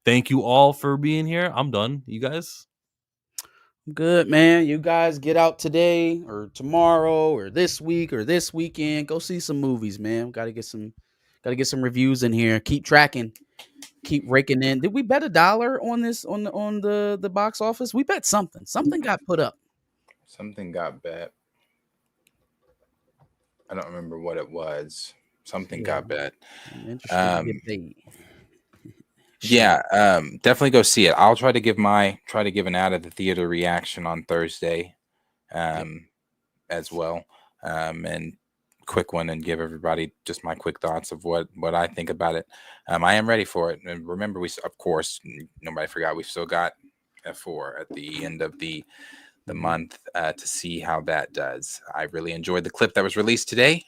Thank you all for being here. I'm done. You guys? Good, man. You guys get out today or tomorrow or this week or this weekend. Go see some movies, man. Gotta get some reviews in here. Keep tracking. Keep raking in. Did we bet $1 on this on the box office? We bet something. Something got put up. Something got bet. I don't remember what it was. Something got bet. Definitely go see it. I'll try to give an out of the theater reaction on Thursday, as well, and quick one, and give everybody just my quick thoughts of what I think about it. I am ready for it, and remember, of course, nobody forgot, we still got F4 at the end of the month to see how that does. I really enjoyed the clip that was released today.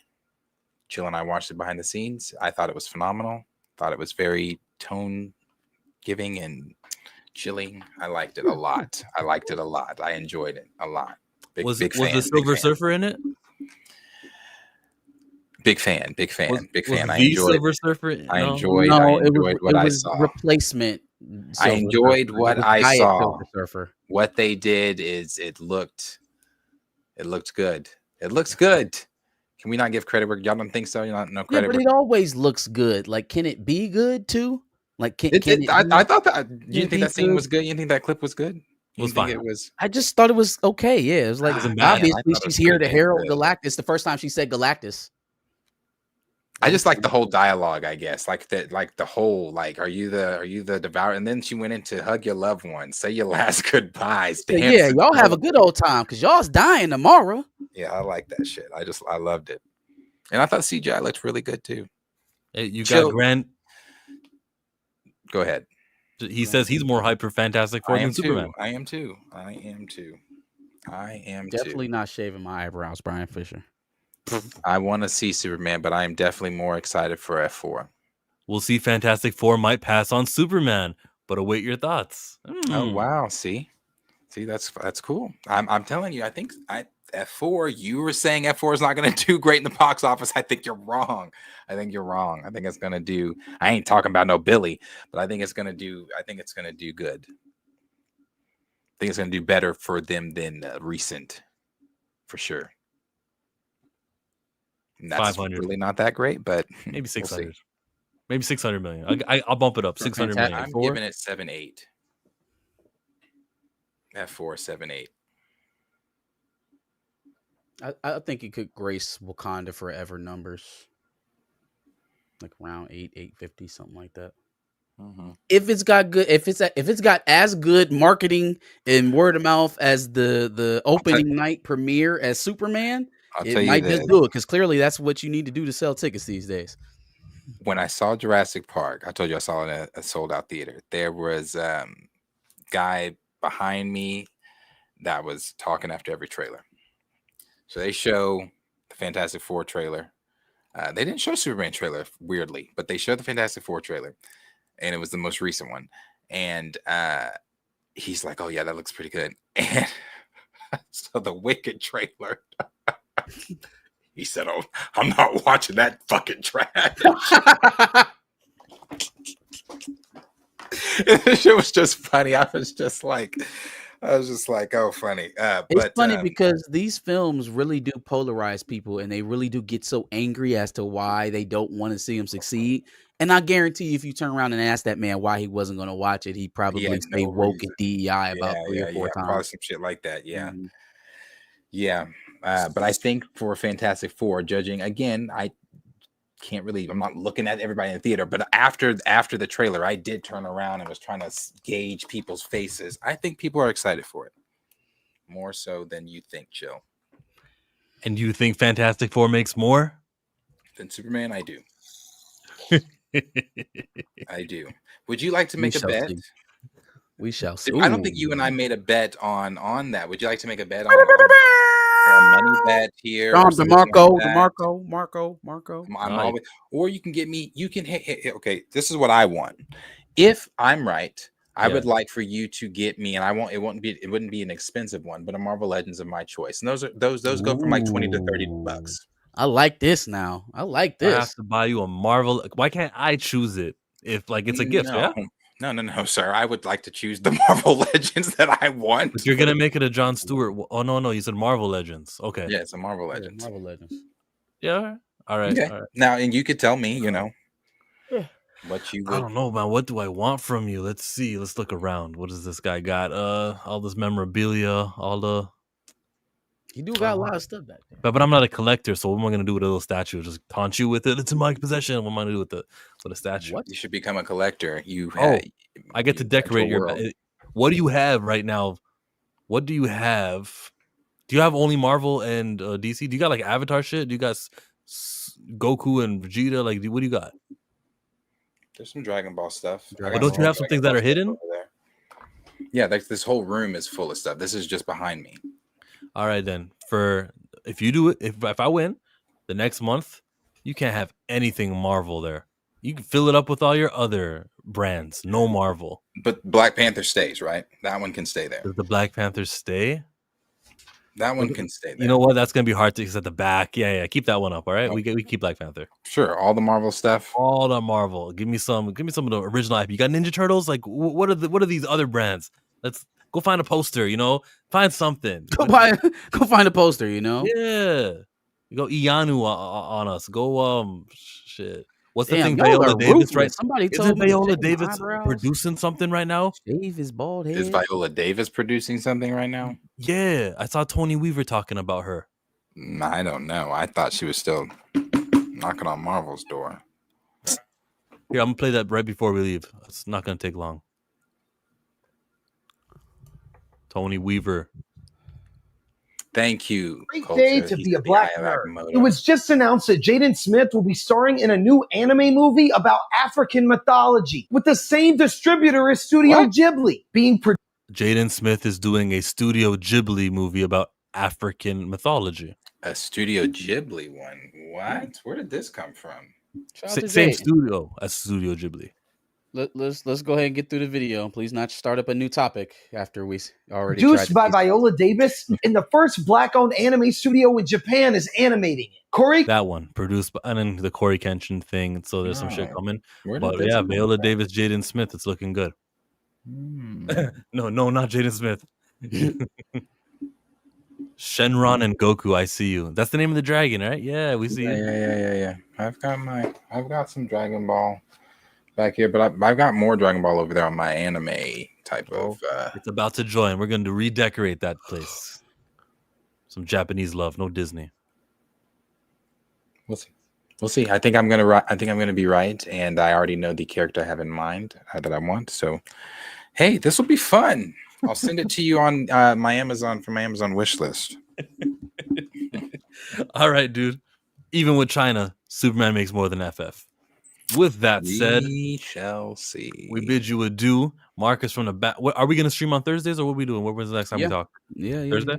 Jill and I watched it behind the scenes. I thought it was phenomenal. Thought it was very tone giving and chilling. I liked it a lot. I enjoyed it a lot. Was the Silver Surfer in it? Big fan. I enjoyed Silver Surfer. I enjoyed what I saw. Replacement. I enjoyed what I saw. Silver Surfer. What they did is it looked good. It looks good. Can we not give credit where y'all don't think so? You no credit. Yeah, but it always looks good. Like, can it be good too? Like, I thought that. You think that scene was good? You think that clip was good? You was think fine. it was? I just thought it was okay. Yeah, it was like Wasn't bad. I obviously thought it she's was here pretty to damn herald good. Galactus. The first time she said Galactus. I just like the whole dialogue, I guess. Like the whole like, are you the devourer? And then she went into hug your loved one, say your last goodbyes. So, Dance yeah, to y'all have a Joy. good old time because y'all's dying tomorrow. Yeah, I like that shit. I loved it. And I thought CGI looked really good too. Hey, you Chill. got Grant. Go ahead. He says he's more hyped for Fantastic Four I than am Superman. too. I am too. I am too. I am Definitely not shaving my eyebrows, Brian Fisher. too. I want to see Superman, but I am definitely more excited for F4. We'll see Fantastic Four might pass on Superman, but await your thoughts. Oh wow, see, that's cool. I'm telling you, I think F4. You were saying F4 is not going to do great in the box office. I think you're wrong. I think you're wrong. I think it's going to do. I ain't talking about no Billy, but I think it's going to do. I think it's going to do good. I think it's going to do better for them than recent, for sure. And that's 500. really not that great, but Maybe we'll see. 600. Maybe 600 million. I'll bump it up. 600 million. I'm giving it 7-8. F4 7-8. I think it could grace Wakanda Forever numbers, like around 850, something like that. If it's got good, if it's got as good marketing and word of mouth as the opening night premiere as Superman, I'll tell it you might just this. do it because clearly that's what you need to do to sell tickets these days. When I saw Jurassic Park, I told you I saw it in a sold out theater. There was guy behind me that was talking after every trailer. So they show the Fantastic Four trailer. They didn't show Superman trailer, weirdly, but they showed the Fantastic Four trailer, and it was the most recent one. And he's like, "Oh yeah, that looks pretty good." And so the Wicked trailer, he said, "Oh, I'm not watching that fucking trash." This shit was just funny. I was just like, oh, funny. It's funny because these films really do polarize people, and they really do get so angry as to why they don't want to see them succeed. And I guarantee you, if you turn around and ask that man why he wasn't going to watch it, he probably had say no woke reason. at DEI about 3 or 4 probably times. some shit like that. Yeah. But I think for Fantastic Four, judging again, I can't really. I'm not looking at everybody in the theater, but after the trailer, I did turn around and was trying to gauge people's faces. I think people are excited for it more so than you think, Chill. And you think Fantastic Four makes more than Superman? I do. I do. Would you like to make a bet? We shall see. I don't think you and I made a bet on that. Would you like to make a bet on a money bet here? DeMarco. I'm always, or you can get me. You can hit. Okay, this is what I want. If I'm right, I would like for you to get me, and I won't. It wouldn't be an expensive one, but a Marvel Legends of my choice. And those go from like $20 to $30. I like this now. I like I have this. to buy you a Marvel. Why can't I choose it if like it's a gift? No. Yeah. No, sir. I would like to choose the Marvel Legends that I want. But you're gonna make it a John Stewart. Oh no, you said Marvel Legends. Okay. Yeah, it's a Marvel Legends. Marvel Legends. Yeah. All right. Okay. All right. Now, and you could tell me, what you would. I don't know, man. What do I want from you? Let's see. Let's look around. What does this guy got? All this memorabilia, all the. You do got a lot of stuff back there. But I'm not a collector, so what am I gonna do with a little statue? Just taunt you with it? It's in my possession. What am I gonna do with a statue? What? You should become a collector. I get to decorate your. What do you have right now? What do you have? Do you have only Marvel and DC? Do you got like Avatar shit? Do you got Goku and Vegeta? Like, what do you got? There's some Dragon Ball stuff. But don't you have some things that are hidden? Yeah, like this whole room is full of stuff. This is just behind me. All right, then. If you do it, if I win, the next month, you can't have anything Marvel there. You can fill it up with all your other brands. No Marvel. But Black Panther stays, right? That one can stay there. Does the Black Panther stay? That one can stay there. You know what? That's gonna be hard to use at the back. Yeah. Keep that one up. All right. We keep Black Panther. Sure. All the Marvel stuff. All the Marvel. Give me some of the original IP. You got Ninja Turtles? Like what are these other brands? Let's go find a poster, find something. Go find a poster, Yeah. You go Ianu on us. Go shit. What's the Damn, thing? y'all Viola are Davis, right? ruthless. Somebody Isn't told me to Viola shave my Davis eyebrows, producing something right now? shave his bald Is head. Viola Davis producing something right now? Yeah, I saw Tony Weaver talking about her. I don't know. I thought she was still knocking on Marvel's door. Here, I'm gonna play that right before we leave. It's not gonna take long. Tony Weaver. Thank you. Great Culture. day to He's be a the black Eye of nerd. Agamotto. It was just announced that Jaden Smith will be starring in a new anime movie about African mythology with the same distributor as Studio Ghibli, being produced. Jaden Smith is doing a Studio Ghibli movie about African mythology. A Studio Ghibli one. What? Where did this come from? Same studio as Studio Ghibli. Let's go ahead and get through the video. Please not start up a new topic after we already Produced by tried to Viola Davis, and the first black-owned anime studio in Japan is animating it. Corey, That one produced by, and then the Corey Kenshin thing. So there's some shit Oh, coming. where did But this yeah, come Viola from? Davis, Jaden Smith. It's looking good. Hmm. No, not Jaden Smith. Shenron and Goku, I see you. That's the name of the dragon, right? Yeah, we see you. Yeah. I've got some Dragon Ball back here, but I've got more Dragon Ball over there on my anime type of. It's about to join. We're going to redecorate that place. Some Japanese love, no Disney. We'll see. We'll see. I think I'm gonna be right, and I already know the character I have in mind that I want. So, hey, this will be fun. I'll send it to you on my Amazon wish list. All right, dude. Even with China, Superman makes more than FF. With that said, We shall see. we bid you adieu. Marcus from the back. What, are we going to stream on Thursdays or what are we doing? What was the next time we talk? Yeah. Thursday?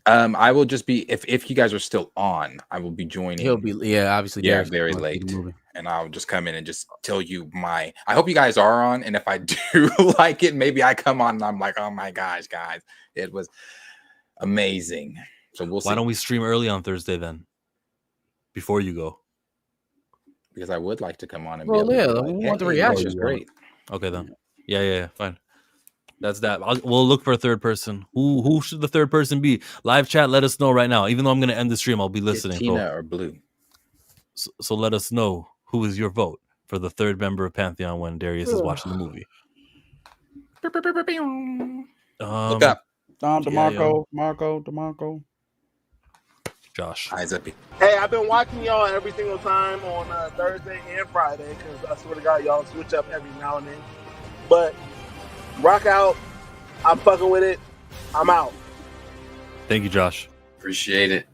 I will just be if you guys are still on, I will be joining. He'll be obviously Derek's very gonna see the late, movie. and I'll just come in and just tell you I hope you guys are on, and if I do like it, maybe I come on and I'm like, oh my gosh, guys, it was amazing. So we'll see. Why don't we stream early on Thursday then? Before you go. Because I would like to come on and Well, be able yeah, to we be like, want the hey, reaction. this is great. Okay then. Yeah, fine. That's that. We'll look for a third person. Who should the third person be? Live chat, let us know right now. Even though I'm going to end the stream, I'll be listening. Tina or Blue. So let us know who is your vote for the third member of Pantheon when Darius is watching the movie. Look up. Dom yeah, DeMarco. Josh. Eyes up. Hey, I've been watching y'all every single time on Thursday and Friday because I swear to God, y'all switch up every now and then. But rock out. I'm fucking with it. I'm out. Thank you, Josh. Appreciate it.